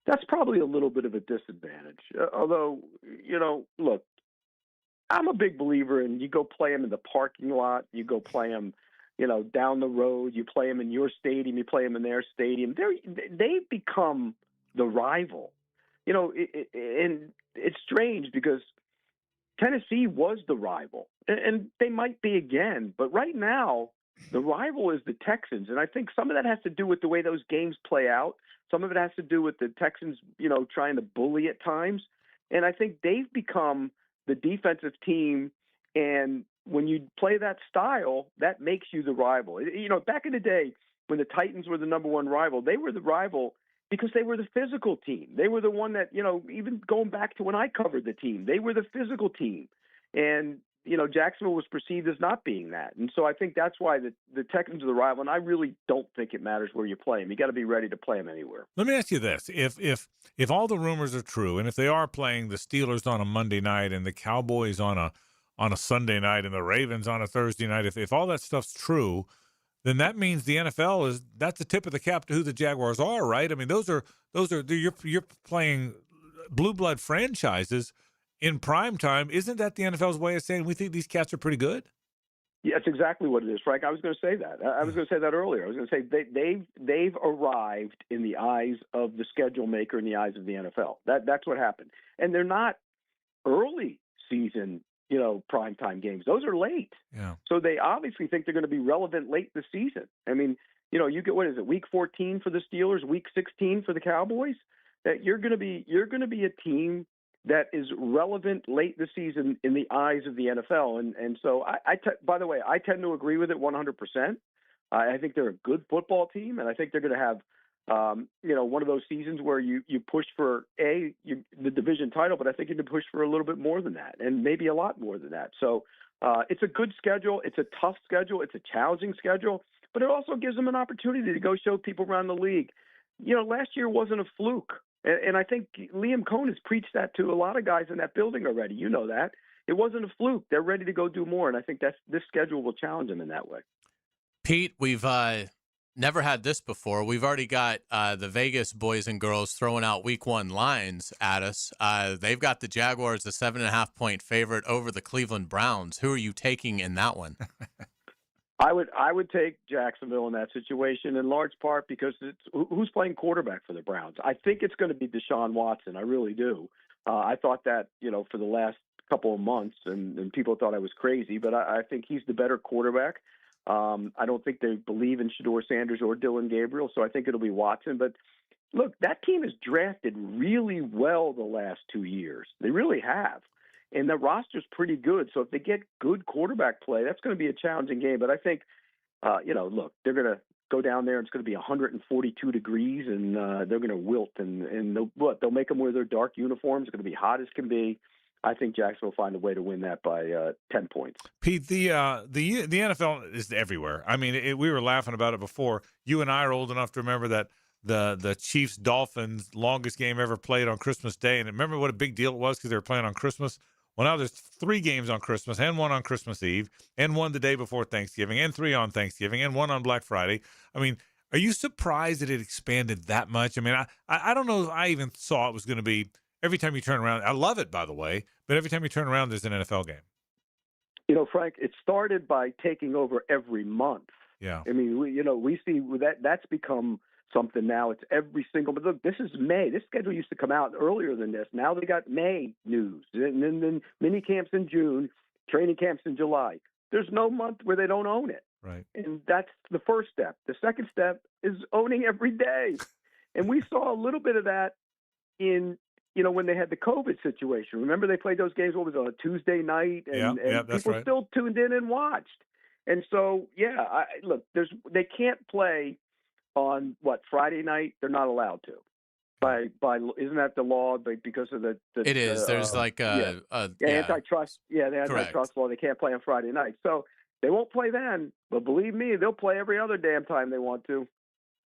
That's probably a little bit of a disadvantage. Although, look, I'm a big believer in you go play them in the parking lot, you go play them, down the road, you play them in your stadium, you play them in their stadium. They've become the rival. And it's strange because Tennessee was the rival, and they might be again. But right now, the rival is the Texans, and I think some of that has to do with the way those games play out. Some of it has to do with the Texans, trying to bully at times. And I think they've become the defensive team, and when you play that style, that makes you the rival. Back in the day when the Titans were the number one rival, they were the rival because they were the physical team. They were the one that, even going back to when I covered the team, they were the physical team. And, Jacksonville was perceived as not being that. And so I think that's why the Texans are the rival, and I really don't think it matters where you play them. You got to be ready to play them anywhere. Let me ask you this. If all the rumors are true, and if they are playing the Steelers on a Monday night and the Cowboys on a Sunday night and the Ravens on a Thursday night, if all that stuff's true, then that means the NFL that's the tip of the cap to who the Jaguars are, right? I mean, those are you're playing blue blood franchises in prime time. Isn't that the NFL's way of saying we think these cats are pretty good? Yeah, that's exactly what it is, Frank. I was going to say that. I was going to say that earlier. I was going to say they've arrived in the eyes of the schedule maker, in the eyes of the NFL. That's what happened, and they're not early season, primetime games. Those are late. Yeah. So they obviously think they're going to be relevant late in the season. I mean, you get, what is it, week 14 for the Steelers, week 16 for the Cowboys. That you're going to be a team that is relevant late in the season in the eyes of the NFL. And so by the way, I tend to agree with it 100%. I think they're a good football team, and I think they're going to have one of those seasons where you push for the division title, but I think you can push for a little bit more than that, and maybe a lot more than that. So it's a good schedule. It's a tough schedule. It's a challenging schedule, but it also gives them an opportunity to go show people around the league. Last year wasn't a fluke, and I think Liam Cohn has preached that to a lot of guys in that building already. You know that. It wasn't a fluke. They're ready to go do more, and I think this schedule will challenge them in that way. Pete, we've never had this before. We've already got the Vegas boys and girls throwing out week one lines at us. They've got the Jaguars, a 7.5-point favorite over the Cleveland Browns. Who are you taking in that one? I would take Jacksonville in that situation, in large part because who's playing quarterback for the Browns? I think it's going to be Deshaun Watson. I really do. I thought that, for the last couple of months, and people thought I was crazy, but I think he's the better quarterback. I don't think they believe in Shedeur Sanders or Dylan Gabriel, so I think it'll be Watson. But look, that team has drafted really well the last 2 years. They really have. And the roster's pretty good. So if they get good quarterback play, that's going to be a challenging game. But I think, look, they're going to go down there and it's going to be 142 degrees and they're going to wilt. And they'll make them wear their dark uniforms. It's going to be hot as can be. I think Jackson will find a way to win that by 10 points. Pete, the NFL is everywhere. I mean, we were laughing about it before. You and I are old enough to remember that the Chiefs-Dolphins longest game ever played on Christmas Day. And remember what a big deal it was because they were playing on Christmas? Well, now there's 3 games on Christmas and 1 on Christmas Eve and 1 the day before Thanksgiving and 3 on Thanksgiving and 1 on Black Friday. I mean, are you surprised that it expanded that much? I mean, I don't know if I even saw it was going to be every time you turn around. I love it, by the way, but every time you turn around, there's an NFL game. Frank, it started by taking over every month. Yeah. I mean, we see that's become something now. It's every single. But look, this is May. This schedule used to come out earlier than this. Now they got May news, and then mini camps in June, training camps in July. There's no month where they don't own it. Right. And that's the first step. The second step is owning every day. And we saw a little bit of that in, when they had the COVID situation. Remember they played those games, what was it, on a Tuesday night? And that's people right. still tuned in and watched. And so, look, they can't play on, Friday night? They're not allowed to. By isn't that the law? Because of the it is. There's antitrust. Yeah, the antitrust law. They can't play on Friday night. So they won't play then. But believe me, they'll play every other damn time they want to.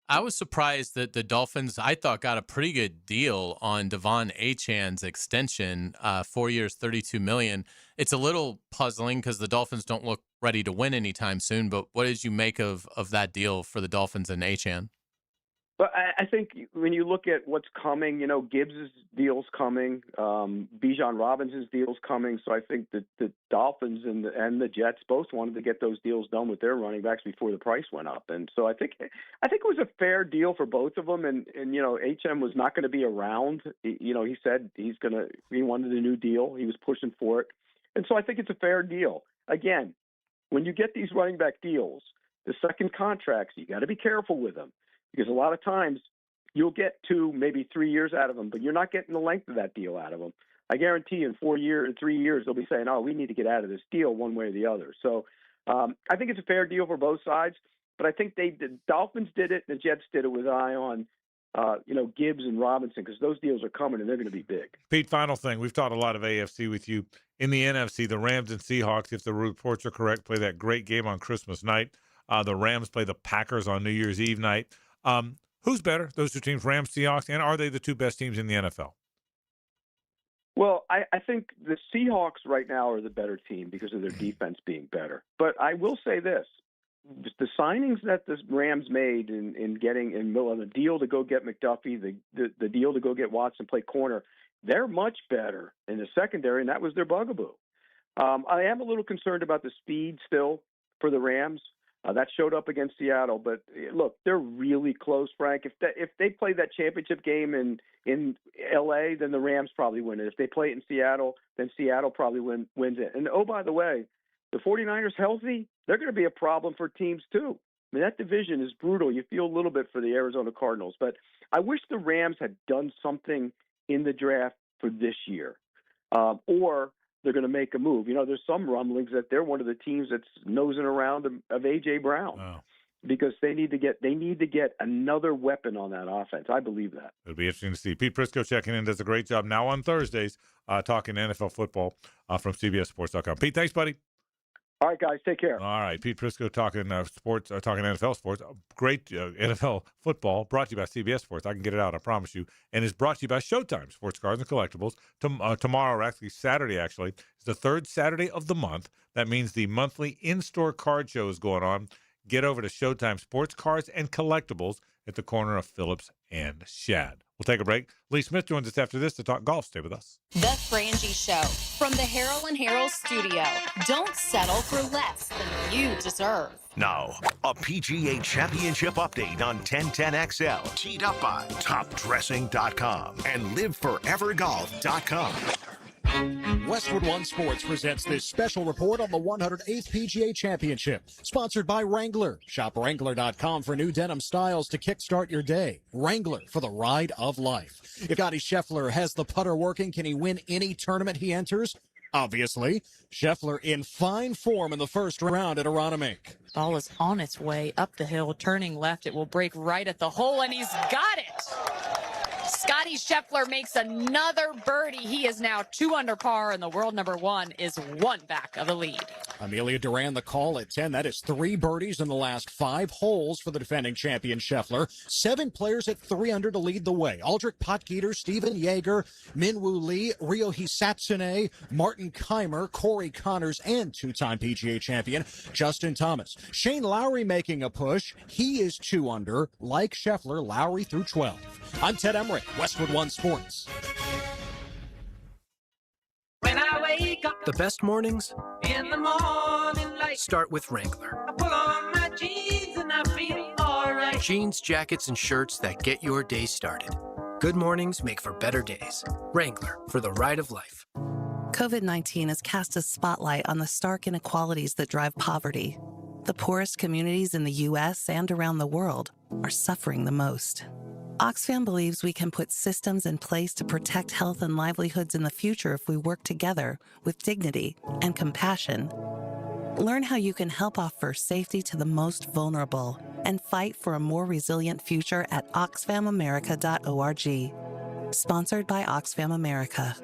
I was surprised that the Dolphins, I thought, got a pretty good deal on Devon Achan's extension, 4 years, $32 million. It's a little puzzling because the Dolphins don't look ready to win anytime soon. But what did you make of that deal for the Dolphins and Achan? But I think when you look at what's coming, Gibbs' deal's coming, Bijan Robinson's deal's coming. So I think that the Dolphins and the Jets both wanted to get those deals done with their running backs before the price went up. And so I think it was a fair deal for both of them. And HM was not going to be around. He said he wanted a new deal. He was pushing for it. And so I think it's a fair deal. Again, when you get these running back deals, the second contracts, you got to be careful with them. Because a lot of times you'll get 2, maybe 3 years out of them, but you're not getting the length of that deal out of them. I guarantee you in 3 years, they'll be saying, oh, we need to get out of this deal one way or the other. So I think it's a fair deal for both sides, but I think the Dolphins did it and the Jets did it with an eye on, Gibbs and Robinson, because those deals are coming and they're going to be big. Pete, final thing. We've talked a lot of AFC with you. In the NFC, the Rams and Seahawks, if the reports are correct, play that great game on Christmas night. The Rams play the Packers on New Year's Eve night. Who's better, those two teams, Rams, Seahawks, and are they the two best teams in the NFL? Well, I think the Seahawks right now are the better team because of their defense being better. But I will say this. The signings that the Rams made in getting the deal to go get McDuffie, the deal to go get Watson play corner, they're much better in the secondary, and that was their bugaboo. I am a little concerned about the speed still for the Rams. That showed up against Seattle, but look, they're really close, Frank. If they play that championship game in L.A., then the Rams probably win it. If they play it in Seattle, then Seattle probably wins it. And oh, by the way, the 49ers healthy, they're going to be a problem for teams too. I mean, that division is brutal. You feel a little bit for the Arizona Cardinals, but I wish the Rams had done something in the draft for this year, or they're going to make a move. There's some rumblings that they're one of the teams that's nosing around of A.J. Brown because they need to get another weapon on that offense. I believe that. It'll be interesting to see. Pete Prisco checking in, does a great job now on Thursdays talking NFL football from CBSSports.com. Pete, thanks, buddy. All right, guys, take care. All right, Pete Prisco talking sports, talking NFL sports. Great NFL football brought to you by CBS Sports. I can get it out, I promise you. And is brought to you by Showtime Sports Cards and Collectibles. Tomorrow, actually Saturday, is the third Saturday of the month. That means the monthly in-store card show is going on. Get over to Showtime Sports Cards and Collectibles at the corner of Phillips and Shad. We'll take a break. Lee Smith joins us after this to talk golf. Stay with us. The Frangie Show from the Harrell and Harrell studio. Don't settle for less than you deserve. Now, a PGA Championship update on 1010XL. Teed up by TopDressing.com and LiveForeverGolf.com. Westwood One Sports presents this special report on the 108th PGA Championship, sponsored by Wrangler. Shop Wrangler.com for new denim styles to kickstart your day. Wrangler for the ride of life. If Scotty Scheffler has the putter working, can he win any tournament he enters? Obviously. Scheffler in fine form in the first round at Aronimink. Ball is on its way up the hill, turning left. It will break right at the hole, and he's got it. Scotty Scheffler makes another birdie. He is now 2 under par, and the world number 1 is 1 back of the lead. Amelia Duran the call at 10. That is 3 birdies in the last 5 holes for the defending champion Scheffler. 7 players at 3 under to lead the way. Aldrich Potgieter, Steven Yeager, Minwoo Lee, Ryo Hisatsune, Martin Keimer, Corey Connors, and 2-time PGA champion Justin Thomas. Shane Lowry making a push. He is 2 under. Like Scheffler, Lowry through 12. I'm Ted Emmerich, Westwood One Sports. When I wake up, the best mornings in the morning light, start with Wrangler. I pull on my jeans. Jeans, jackets, and shirts that get your day started. Good mornings make for better days. Wrangler, for the ride of life. COVID-19 has cast a spotlight on the stark inequalities that drive poverty. The poorest communities in the U.S. and around the world are suffering the most. Oxfam believes we can put systems in place to protect health and livelihoods in the future if we work together with dignity and compassion. Learn how you can help offer safety to the most vulnerable and fight for a more resilient future at oxfamamerica.org. Sponsored by Oxfam America.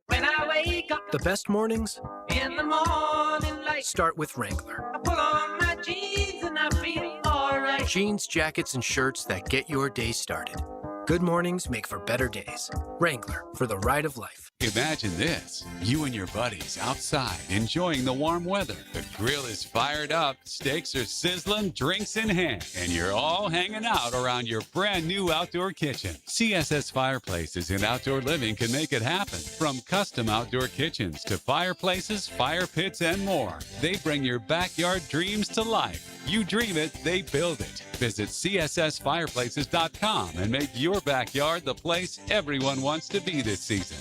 When I wake up The best mornings in the morning light, start with Wrangler. I pull on my jeans and I feel alright. Jeans, jackets, and shirts that get your day started. Good mornings make for better days. Wrangler, for the ride of life. Imagine this. You and your buddies outside enjoying the warm weather. The grill is fired up, steaks are sizzling, drinks in hand, and you're all hanging out around your brand new outdoor kitchen. CSS Fireplaces in Outdoor Living can make it happen. From custom outdoor kitchens to fireplaces, fire pits, and more. They bring your backyard dreams to life. You dream it, they build it. Visit CSSFireplaces.com and make your backyard the place everyone wants to be this season.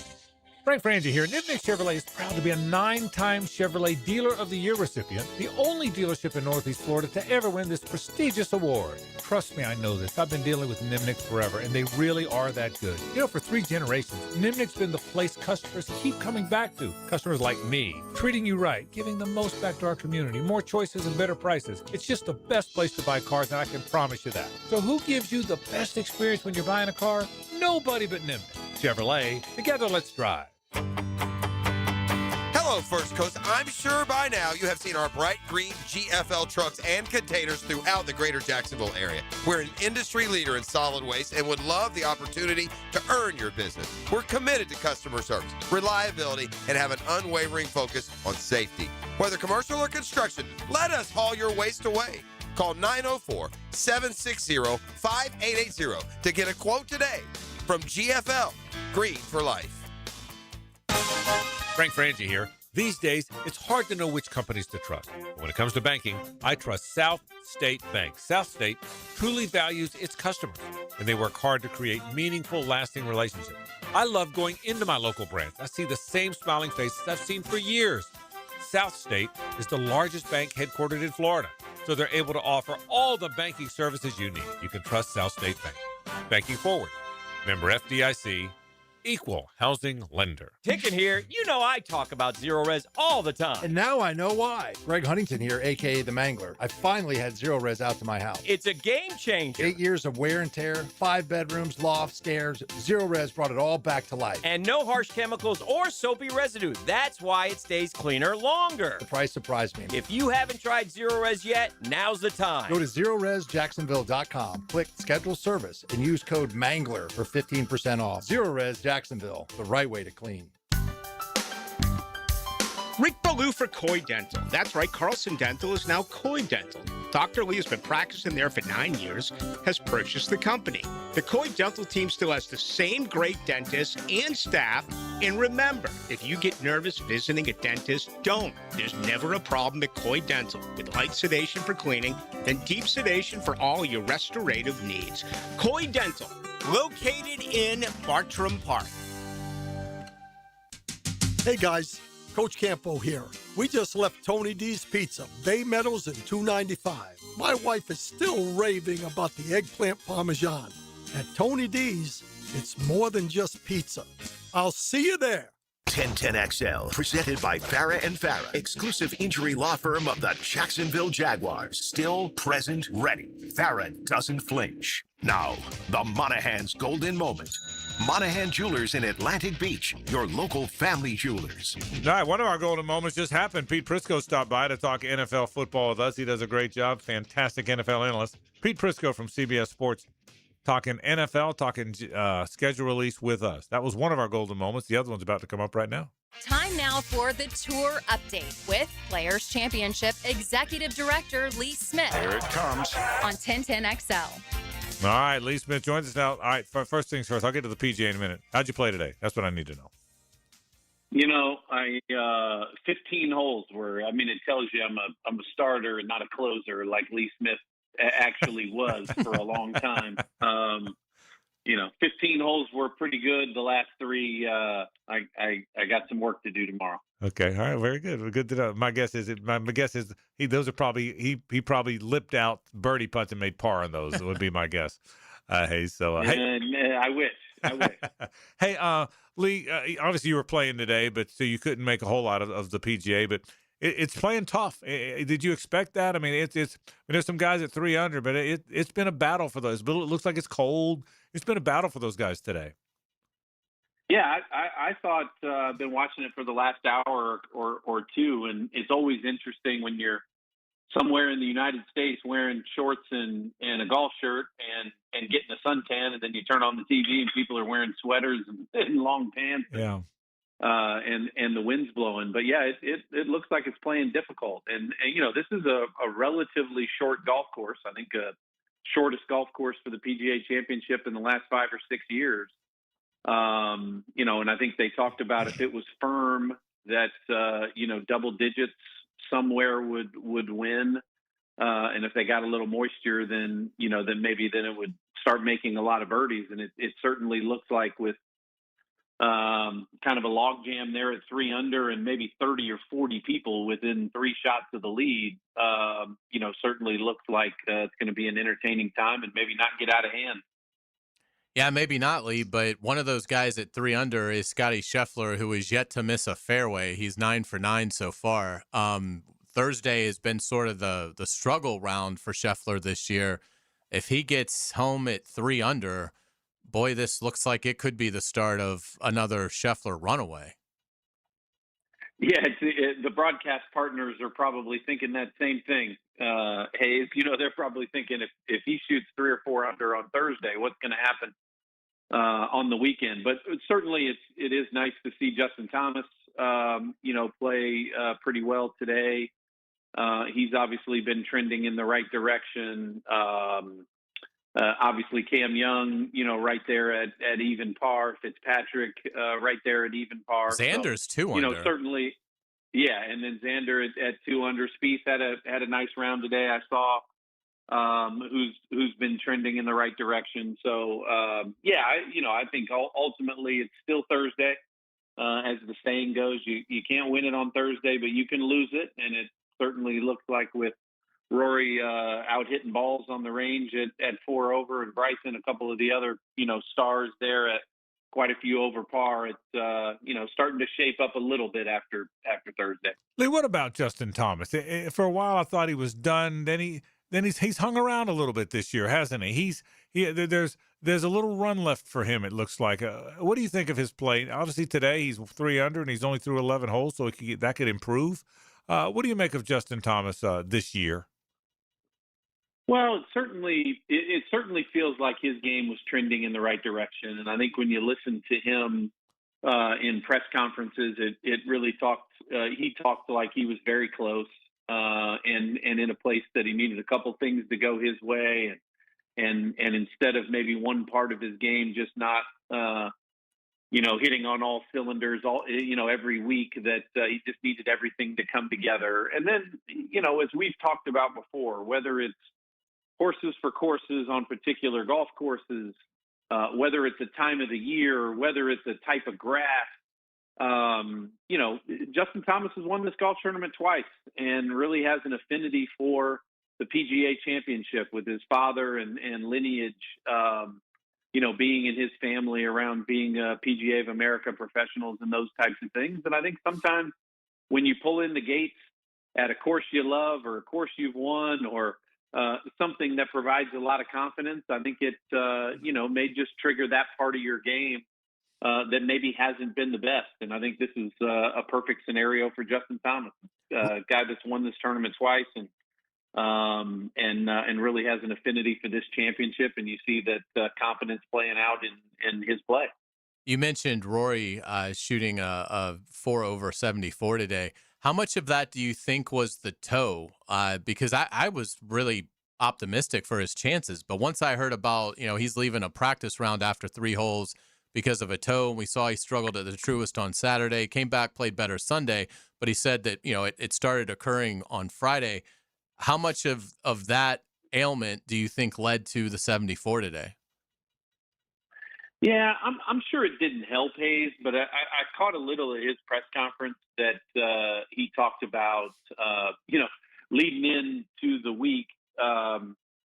Frank Frangie here. Nimnik Chevrolet is proud to be a 9-time Chevrolet Dealer of the Year recipient, the only dealership in Northeast Florida to ever win this prestigious award. Trust me, I know this. I've been dealing with Nimnik forever, and they really are that good. You know, for 3 generations, Nimnik's been the place customers keep coming back to. Customers like me, treating you right, giving the most back to our community, more choices and better prices. It's just the best place to buy cars, and I can promise you that. So who gives you the best experience when you're buying a car? Nobody but Nimnik. Chevrolet, together let's drive. Hello, First Coast. I'm sure by now you have seen our bright green GFL trucks and containers throughout the greater Jacksonville area. We're an industry leader in solid waste and would love the opportunity to earn your business. We're committed to customer service, reliability, and have an unwavering focus on safety. Whether commercial or construction, let us haul your waste away. Call 904-760-5880 to get a quote today. From GFL, Green for Life. Frank Frangie here. These days, it's hard to know which companies to trust. But when it comes to banking, I trust South State Bank. South State truly values its customers, and they work hard to create meaningful, lasting relationships. I love going into my local branch. I see the same smiling faces I've seen for years. South State is the largest bank headquartered in Florida, so they're able to offer all the banking services you need. You can trust South State Bank. Banking forward. Member FDIC. Equal housing lender. Ticket here. You know I talk about Zero Res all the time. And now I know why. Greg Huntington here, a.k.a. The Mangler. I finally had Zero Res out to my house. It's a game changer. 8 years of wear and tear, 5 bedrooms, loft, stairs. Zero Res brought it all back to life. And no harsh chemicals or soapy residue. That's why it stays cleaner longer. The price surprised me. If you haven't tried Zero Res yet, now's the time. Go to ZeroResJacksonville.com, click Schedule Service, and use code MANGLER for 15% off. Zero Res Jacksonville, the right way to clean. Rick Ballou for Coy Dental. That's right, Carlson Dental is now Coy Dental. Dr. Lee has been practicing there for 9 years, has purchased the company. The Coy Dental team still has the same great dentists and staff. And remember, if you get nervous visiting a dentist, don't. There's never a problem at Coy Dental with light sedation for cleaning and deep sedation for all your restorative needs. Coy Dental, located in Bartram Park. Hey guys, Coach Campo here. We just left Tony D's Pizza, Bay Meadows and 295. My wife is still raving about the eggplant parmesan. At Tony D's, it's more than just pizza. I'll see you there. 1010XL, presented by Farah and Farah, exclusive injury law firm of the Jacksonville Jaguars. Still present, ready. Farah doesn't flinch. Now, the Monahan's golden moment. Monahan Jewelers in Atlantic Beach, your local family jewelers. All right, one of our golden moments just happened. Pete Prisco stopped by to talk NFL football with us. He does a great job. Fantastic NFL analyst. Pete Prisco from CBS Sports talking NFL, talking schedule release with us. That was one of our golden moments. The other one's about to come up right now. Time now for the tour update with Players Championship Executive Director Lee Smith. Here it comes. On 1010XL. All right, Lee Smith joins us now. All right, first things first, I'll get to the PGA in a minute. How'd you play today? That's what I need to know. You know, 15 holes were. I mean, it tells you I'm a starter and not a closer, like Lee Smith actually was for a long time. 15 holes were pretty good. The last three, I got some work to do tomorrow. Okay, all right, very good. Well, good to know. My guess is he probably lipped out birdie putts and made par on those. Would be my guess. Hey, I wish. Hey, Lee, obviously you were playing today, but so you couldn't make a whole lot of the PGA, but it's playing tough. Did you expect that? I mean, there's some guys at 3 under, but it's been a battle for those. But it looks like it's cold. It's been a battle for those guys today. Yeah, I thought I've been watching it for the last hour or two, and it's always interesting when you're somewhere in the United States wearing shorts and a golf shirt and getting a suntan, and then you turn on the TV and people are wearing sweaters and long pants. Yeah. And the wind's blowing, but yeah, it looks like it's playing difficult. And this is a relatively short golf course. I think shortest golf course for the PGA Championship in the last 5 or 6 years. And I think they talked about if it was firm that double digits somewhere would win, and if they got a little moisture, then it would start making a lot of birdies. And it certainly looks like with kind of a log jam there at 3 under and maybe 30 or 40 people within 3 shots of the lead, certainly looks like it's going to be an entertaining time and maybe not get out of hand. Yeah, maybe not, Lee, but one of those guys at 3 under is Scotty Scheffler, who is yet to miss a fairway. He's 9 for 9 so far. Thursday has been sort of the struggle round for Scheffler this year. If he gets home at 3 under, boy, this looks like it could be the start of another Scheffler runaway. Yeah, the broadcast partners are probably thinking that same thing. Hayes, they're probably thinking if he shoots 3 or 4 under on Thursday, what's going to happen on the weekend? But certainly it is nice to see Justin Thomas, play pretty well today. He's obviously been trending in the right direction. Obviously Cam Young, right there at even par. Fitzpatrick, right there at even par. Xander's 2 under. Certainly, yeah. And then Xander at 2 under. Spieth had a nice round today. I saw, who's been trending in the right direction. So, I think ultimately it's still Thursday. As the saying goes, you can't win it on Thursday, but you can lose it. And it certainly looks like with Rory out hitting balls on the range at 4 over, and Bryson, a couple of the other stars there at quite a few over par. It's starting to shape up a little bit after Thursday. Lee, what about Justin Thomas? For a while, I thought he was done. Then he's hung around a little bit this year, hasn't he? There's a little run left for him. It looks like. What do you think of his play? Obviously today he's 3 under and he's only through 11 holes, so that could improve. What do you make of Justin Thomas this year? Well, it certainly feels like his game was trending in the right direction, and I think when you listen to him in press conferences, it really he talked like he was very close and in a place that he needed a couple things to go his way, and instead of maybe one part of his game just not hitting on all cylinders every week, that he just needed everything to come together. And then as we've talked about before, whether it's horses for courses on particular golf courses, whether it's a time of the year, whether it's a type of grass. Justin Thomas has won this golf tournament twice and really has an affinity for the PGA Championship with his father and lineage, being in his family around being PGA of America professionals and those types of things. And I think sometimes when you pull in the gates at a course you love or a course you've won or something that provides a lot of confidence, I think it, may just trigger that part of your game that maybe hasn't been the best. And I think this is a perfect scenario for Justin Thomas, a guy that's won this tournament twice and really has an affinity for this championship. And you see that confidence playing out in his play. You mentioned Rory shooting a 4 over 74 today. How much of that do you think was the toe? Because I was really optimistic for his chances. But once I heard about, he's leaving a practice round after 3 holes because of a toe, and we saw he struggled at the Truist on Saturday, came back, played better Sunday, but he said that, it started occurring on Friday. How much of that ailment do you think led to the 74 today? Yeah, I'm sure it didn't help Hayes, but I caught a little of his press conference that he talked about, leading into the week.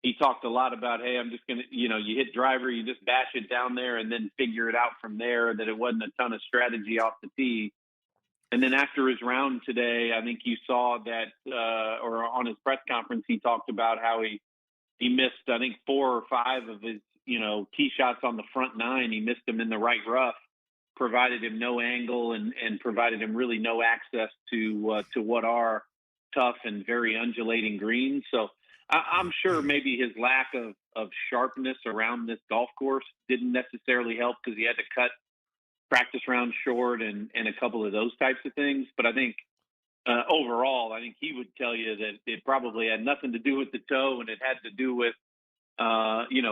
He talked a lot about, hey, I'm just going to, you hit driver, you just bash it down there and then figure it out from there, that it wasn't a ton of strategy off the tee. And then after his round today, I think you saw that, or on his press conference, he talked about how he missed, I think, 4 or 5 of his, tee shots on the front 9. He missed them in the right rough, provided him no angle and provided him really no access to what are tough and very undulating greens. So I'm sure maybe his lack of sharpness around this golf course didn't necessarily help, because he had to cut practice round short and a couple of those types of things. But I think overall, I think he would tell you that it probably had nothing to do with the toe, and it had to do with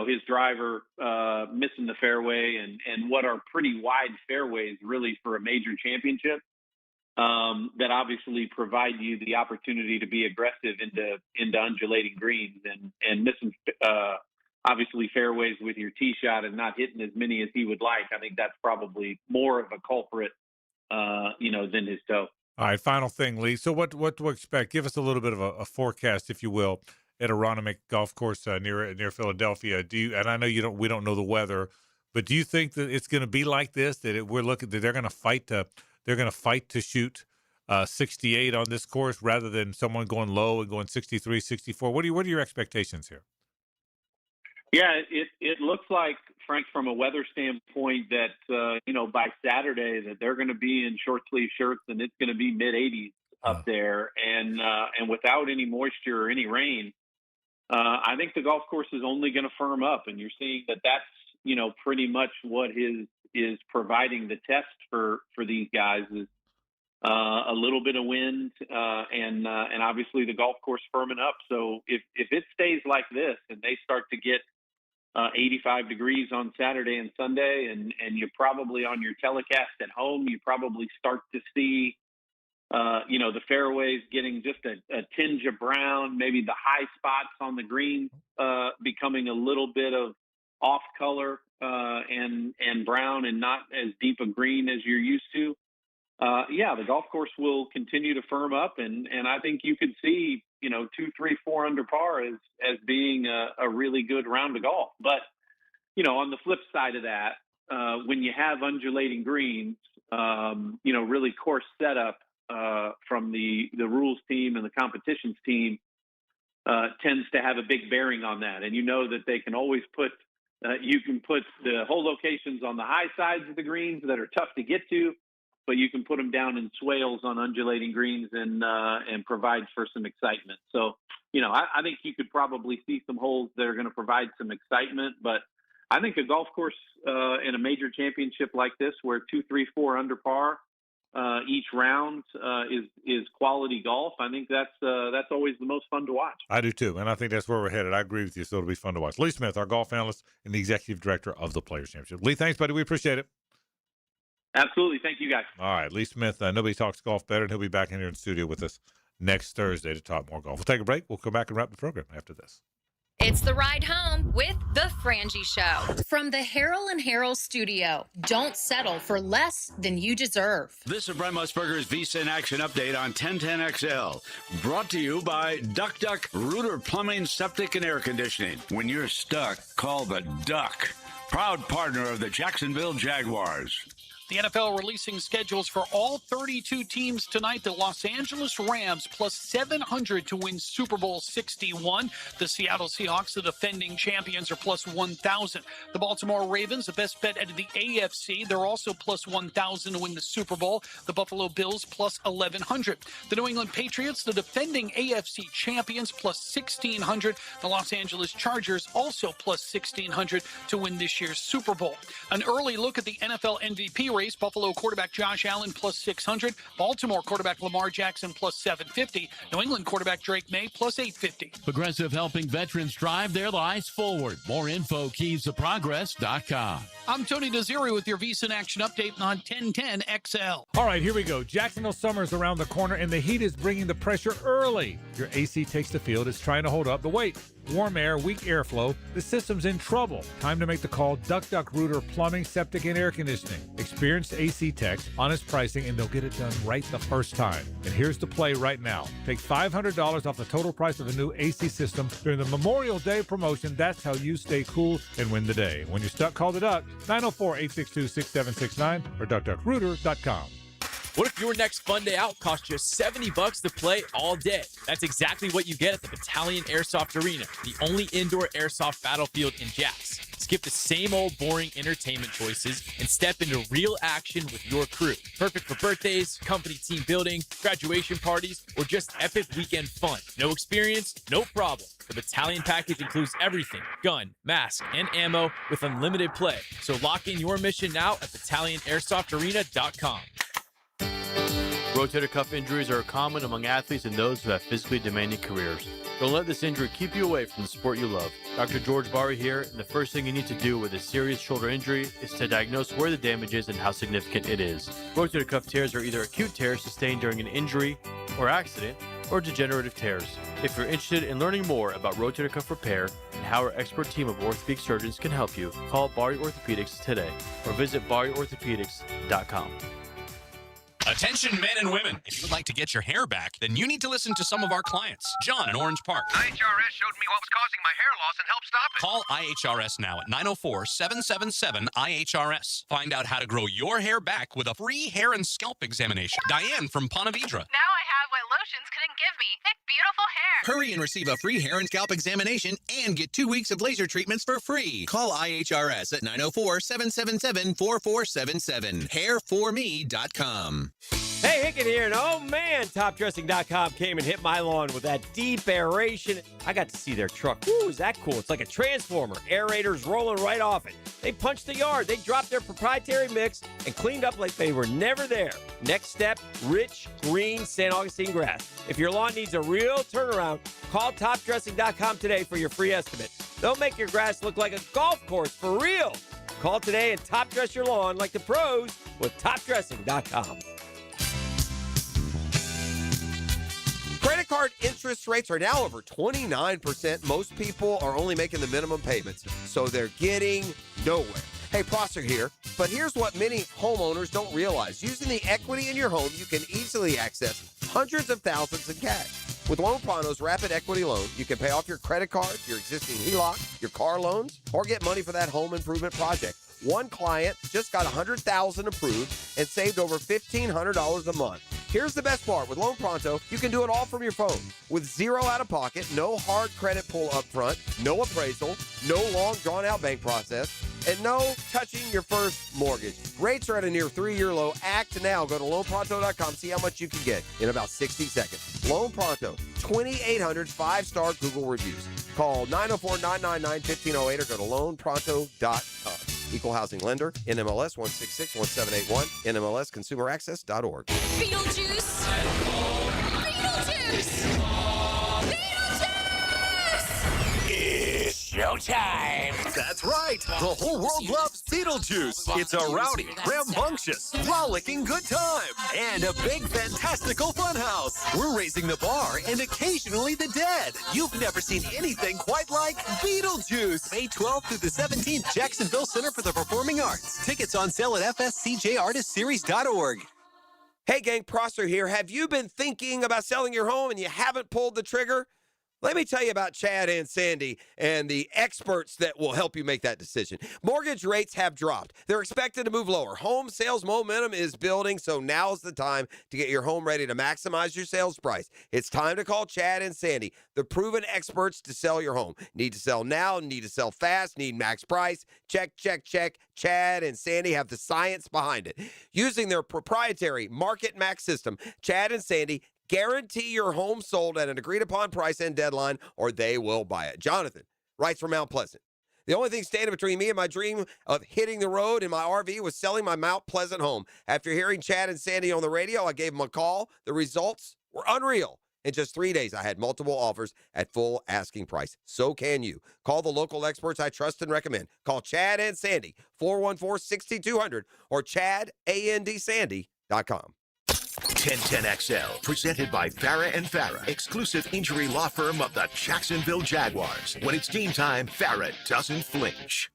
his driver missing the fairway and what are pretty wide fairways really for a major championship, that obviously provide you the opportunity to be aggressive into undulating greens and missing obviously fairways with your tee shot and not hitting as many as he would like. I think that's probably more of a culprit, than his toe. All right, final thing, Lee. So what to expect? Give us a little bit of a forecast, if you will, at Aronimink Golf Course near Philadelphia. And I know we don't know the weather, but do you think that it's going to be like this? That they're going to fight to shoot 68 on this course rather than someone going low and going 63, 64? What are your expectations here? Yeah, it looks like, Frank, from a weather standpoint, that by Saturday that they're going to be in short sleeve shirts and it's going to be mid-80s up there, and without any moisture or any rain. I think the golf course is only going to firm up, and you're seeing that that's pretty much what is providing the test for these guys is a little bit of wind and obviously the golf course firming up. So if it stays like this and they start to get 85 degrees on Saturday and Sunday, and you probably on your telecast at home, you probably start to see the fairways getting just a tinge of brown, maybe the high spots on the green becoming a little bit of off color and brown and not as deep a green as you're used to. The golf course will continue to firm up, and I think you could see 2, 3, 4 under par as being a really good round of golf. But on the flip side of that, when you have undulating greens, really course setup from the rules team and the competitions team tends to have a big bearing on that. And that they can always put the hole locations on the high sides of the greens that are tough to get to, but you can put them down in swales on undulating greens and provide for some excitement. So, I think you could probably see some holes that are going to provide some excitement, but I think a golf course in a major championship like this, where 2, 3, 4 under par each round is quality golf, I think that's always the most fun to watch. I do too, and I think that's where we're headed. I agree with you, so it'll be fun to watch. Lee Smith, our golf analyst and the executive director of the Players Championship. Lee, thanks, buddy. We appreciate it. Absolutely. Thank you, guys. All right, Lee Smith, nobody talks golf better, and he'll be back in here in the studio with us next Thursday to talk more golf. We'll take a break. We'll come back and wrap the program after this. It's the ride home with the Frangie Show from the Harrell and Harrell studio. Don't settle for less than you deserve. This is Brent Musburger's Visa in Action update on 1010XL. Brought to you by Duck Duck Rooter Plumbing, Septic, and Air Conditioning. When you're stuck, call the Duck. Proud partner of the Jacksonville Jaguars. The NFL releasing schedules for all 32 teams tonight. The Los Angeles Rams plus 700 to win Super Bowl 61. The Seattle Seahawks, the defending champions, are plus 1,000. The Baltimore Ravens, the best bet out of the AFC. They're also plus 1,000 to win the Super Bowl. The Buffalo Bills plus 1,100. The New England Patriots, the defending AFC champions, plus 1,600. The Los Angeles Chargers also plus 1,600 to win this year's Super Bowl. An early look at the NFL MVP race. Buffalo quarterback Josh Allen plus 600. Baltimore quarterback Lamar Jackson plus 750. New England quarterback Drake May plus 850. Progressive helping veterans drive their lives forward. More info, keysofprogress.com. I'm Tony Desiri with your Visa in Action update on 1010 XL. All right, here we go. Jacksonville summer's around the corner, and the heat is bringing the pressure early. Your AC takes the field. It's trying to hold up the weight. warm air, weak airflow, the system's in trouble. Time to make the call. Duck Rooter Plumbing, Septic, and Air Conditioning. Experienced AC techs, honest pricing, and they'll get it done right the first time. And here's the play right now. Take $500 off the total price of a new AC system during the Memorial Day promotion. That's how you stay cool and win the day. When you're stuck, call the Duck, 904-862-6769 or duckduckrooter.com. What if your next fun day out costs you $70 to play all day? That's exactly what you get at the Battalion Airsoft Arena, the only indoor airsoft battlefield in Jax. Skip the same old boring entertainment choices and step into real action with your crew. Perfect for birthdays, company team building, graduation parties, or just epic weekend fun. No experience, no problem. The Battalion package includes everything: gun, mask, and ammo with unlimited play. So lock in your mission now at BattalionAirsoftArena.com. Rotator cuff injuries are common among athletes and those who have physically demanding careers. Don't let this injury keep you away from the sport you love. Dr. George Barry here, and the first thing you need to do with a serious shoulder injury is to diagnose where the damage is and how significant it is. Rotator cuff tears are either acute tears sustained during an injury or accident, or degenerative tears. If you're interested in learning more about rotator cuff repair and how our expert team of orthopedic surgeons can help you, call Barry Orthopedics today or visit barryorthopedics.com. Attention men and women, if you would like to get your hair back, then you need to listen to some of our clients. John in Orange Park. IHRS showed me what was causing my hair loss and helped stop it. Call IHRS now at 904-777-IHRS. Find out how to grow your hair back with a free hair and scalp examination. Diane from Ponte Vedra. Now I have what lotions couldn't give me. Thick, beautiful hair. Hurry and receive a free hair and scalp examination and get 2 weeks of laser treatments for free. Call IHRS at 904-777-4477. Hairforme.com. Hey, Hicken here, and oh man, TopDressing.com came and hit my lawn with that deep aeration. I got to see their truck. Ooh, is that cool? It's like a transformer. Aerators rolling right off it. They punched the yard. They dropped their proprietary mix and cleaned up like they were never there. Next step, rich, green St. Augustine grass. If your lawn needs a real turnaround, call TopDressing.com today for your free estimate. They'll make your grass look like a golf course for real. Call today and top dress your lawn like the pros with TopDressing.com. Credit card interest rates are now over 29%. Most people are only making the minimum payments, so they're getting nowhere. Hey, Prosser here, but here's what many homeowners don't realize. Using the equity in your home, you can easily access hundreds of thousands in cash. With Loan Pronto's Rapid Equity Loan, you can pay off your credit card, your existing HELOC, your car loans, or get money for that home improvement project. One client just got $100,000 approved and saved over $1,500 a month. Here's the best part. With Loan Pronto, you can do it all from your phone. With zero out-of-pocket, no hard credit pull up front, no appraisal, no long, drawn-out bank process, and no touching your first mortgage. Rates are at a near 3-year low. Act now. Go to loanpronto.com. See how much you can get in about 60 seconds. Loan Pronto, 2,800 5-star Google reviews. Call 904-999-1508 or go to loanpronto.com. Equal housing lender, NMLS 1661781, NMLSconsumeraccess.org. Beetlejuice! Beetlejuice! It's showtime! That's right! The whole world loves Beetlejuice! It's a rowdy, rambunctious, rollicking good time! And a big, fantastical funhouse! We're raising the bar and occasionally the dead! You've never seen anything quite like Beetlejuice! May 12th through the 17th, Jacksonville Center for the Performing Arts. Tickets on sale at fscjartistseries.org. Hey gang, Prosser here. Have you been thinking about selling your home and you haven't pulled the trigger? Let me tell you about Chad and Sandy and the experts that will help you make that decision. Mortgage rates have dropped. They're expected to move lower. Home sales momentum is building, so now's the time to get your home ready to maximize your sales price. It's time to call Chad and Sandy, the proven experts to sell your home. Need to sell now, need to sell fast, need max price. Check, check, check. Chad and Sandy have the science behind it. Using their proprietary Market Max system, Chad and Sandy guarantee your home sold at an agreed-upon price and deadline, or they will buy it. Jonathan writes from Mount Pleasant. The only thing standing between me and my dream of hitting the road in my RV was selling my Mount Pleasant home. After hearing Chad and Sandy on the radio, I gave them a call. The results were unreal. In just 3 days, I had multiple offers at full asking price. So can you. Call the local experts I trust and recommend. Call Chad and Sandy, 414-6200, or ChadAndSandy.com. 1010XL, presented by Farah and Farah, exclusive injury law firm of the Jacksonville Jaguars. When it's game time, Farah doesn't flinch.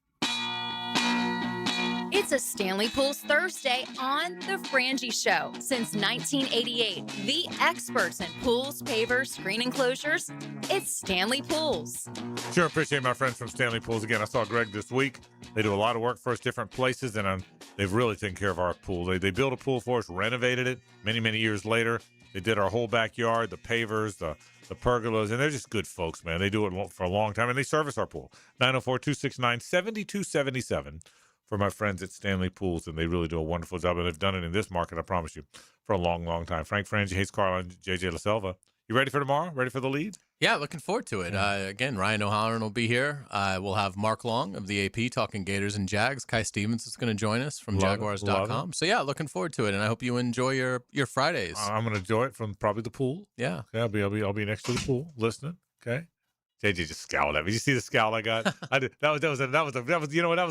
It's a Stanley Pools Thursday on The Frangie Show. Since 1988, the experts in pools, pavers, screen enclosures, it's Stanley Pools. Sure appreciate my friends from Stanley Pools. Again, I saw Greg this week. They do a lot of work for us, different places, and they've really taken care of our pool. They built a pool for us, renovated it many, many years later. They did our whole backyard, the pavers, the pergolas, and they're just good folks, man. They do it for a long time, and they service our pool. 904-269-7277. For my friends at Stanley Pools, and they really do a wonderful job, and they've done it in this market, I promise you, for a long, long time. Frank Frangie, Hayes Carlin, JJ LaSelva. You ready for tomorrow? Ready for the lead? Yeah, looking forward to it. Again, Ryan O'Halloran will be here. We'll have Mark Long of the AP talking Gators and Jags. Kai Stevens is going to join us from Jaguars.com. So, yeah, looking forward to it, and I hope you enjoy your Fridays. I'm going to enjoy it from probably the pool. Yeah. I'll be next to the pool listening. Okay. JJ just scowled at me. Did you see the scowl I got? I did. That was you know what? I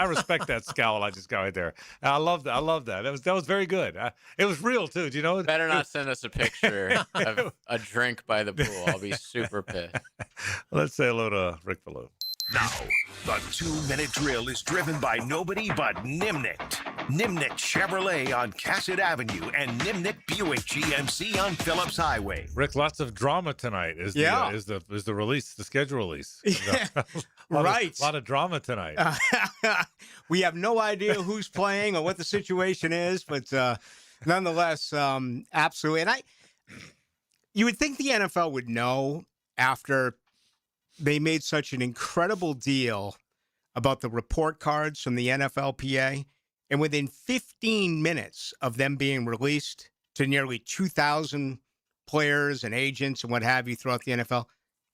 respect that scowl I just got right there. I love that. That was very good. It was real too. Do you know? Better not send us a picture of a drink by the pool. I'll be super pissed. Let's say hello to Rick Ballou. Now, the 2-minute drill is driven by nobody but Nimnicht. Nimnicht Chevrolet on Cassett Avenue and Nimnicht Buick GMC on Phillips Highway. Rick, lots of drama tonight. Is the release, the schedule release? Right. A lot of drama tonight. We have no idea who's playing or what the situation is, but nonetheless, absolutely. And you would think the NFL would know after they made such an incredible deal about the report cards from the NFLPA. And within 15 minutes of them being released to nearly 2,000 players and agents and what have you throughout the NFL,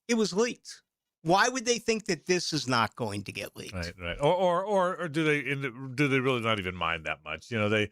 it was leaked. Why would they think that this is not going to get leaked? Right. Or do they really not even mind that much? You know, they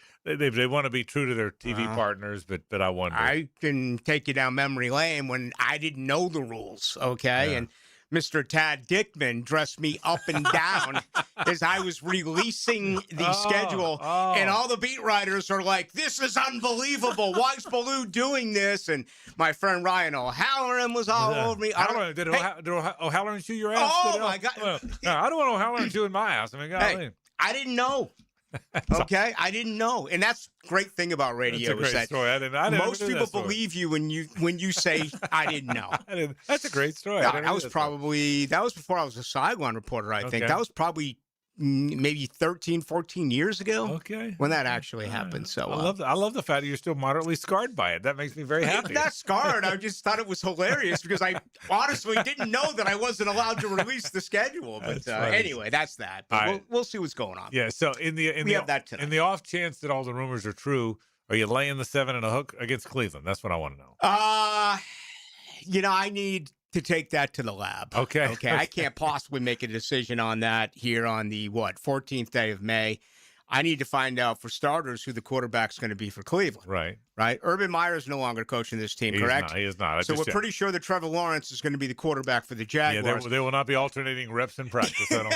want to be true to their TV partners, but I wonder. I can take you down memory lane when I didn't know the rules, okay? Yeah. And Mr. Tad Dickman dressed me up and down as I was releasing the schedule. And all the beat writers are like, this is unbelievable. Why is Ballou doing this? And my friend Ryan O'Halloran was all over me. Did O'Halloran chew your ass? Oh, my God. No, I don't want O'Halloran chewing my ass. I mean, hey, I didn't know. Okay, I didn't know, and that's the great thing about radio. That's a great story. I didn't most people believe you when you say I didn't know. That's a great story. That was before I was a sideline reporter. I think that was probably maybe 13, 14 years ago. Okay, when that actually happened. So I love the fact that you're still moderately scarred by it. That makes me very happy. Not scarred. I just thought it was hilarious because I honestly didn't know that I wasn't allowed to release the schedule. But anyway, that's that. But we'll see what's going on. Yeah. So in the off chance that all the rumors are true, are you laying the 7 and a hook against Cleveland? That's what I want to know. I need to take that to the lab. Okay. I can't possibly make a decision on that here on the 14th day of May. I need to find out, for starters, who the quarterback's going to be for Cleveland. Right. Urban Meyer is no longer coaching this team, correct? He is not. So we're pretty sure that Trevor Lawrence is going to be the quarterback for the Jaguars. Yeah, they will not be alternating reps in practice, I don't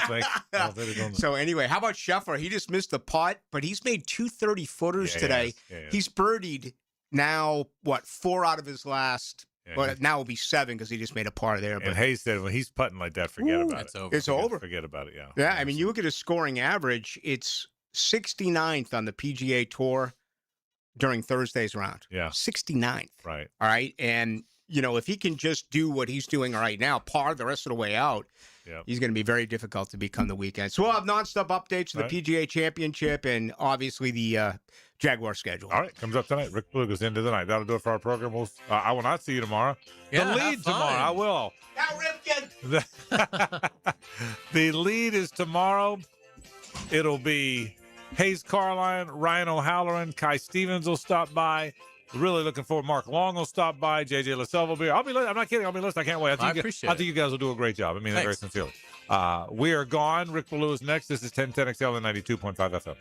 think. So anyway, how about Scheffler? He just missed the putt, but he's made 2 30-footers today. He's birdied now, 4 out of his last. Well, now it'll be 7 because he just made a par there. But and Hayes said when he's putting like that, forget about it. It's over. Forget about it, yeah. Yeah, I mean, you look at his scoring average, it's 69th on the PGA Tour during Thursday's round. Yeah. 69th. Right. All right. And, if he can just do what he's doing right now, par the rest of the way out, he's going to be very difficult to become the weekend. So we'll have nonstop updates to the PGA Championship and obviously the Jaguar schedule. All right, comes up tonight. Rick Ballou goes into the night. That'll do it for our program. I will not see you tomorrow. Yeah, the lead tomorrow. I will. Now, Ripken. The lead is tomorrow. It'll be Hayes Carline, Ryan O'Halloran, Kai Stevens will stop by. Really looking forward. Mark Long will stop by. JJ LaSelva will be here. I'm not kidding. I'll be listening. I can't wait. I think you guys will do a great job. I mean that very sincerely. We are gone. Rick Ballou is next. This is 1010XL and 92.5 FM.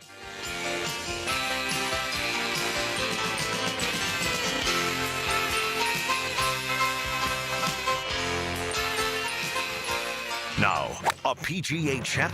Now, a PGA champion.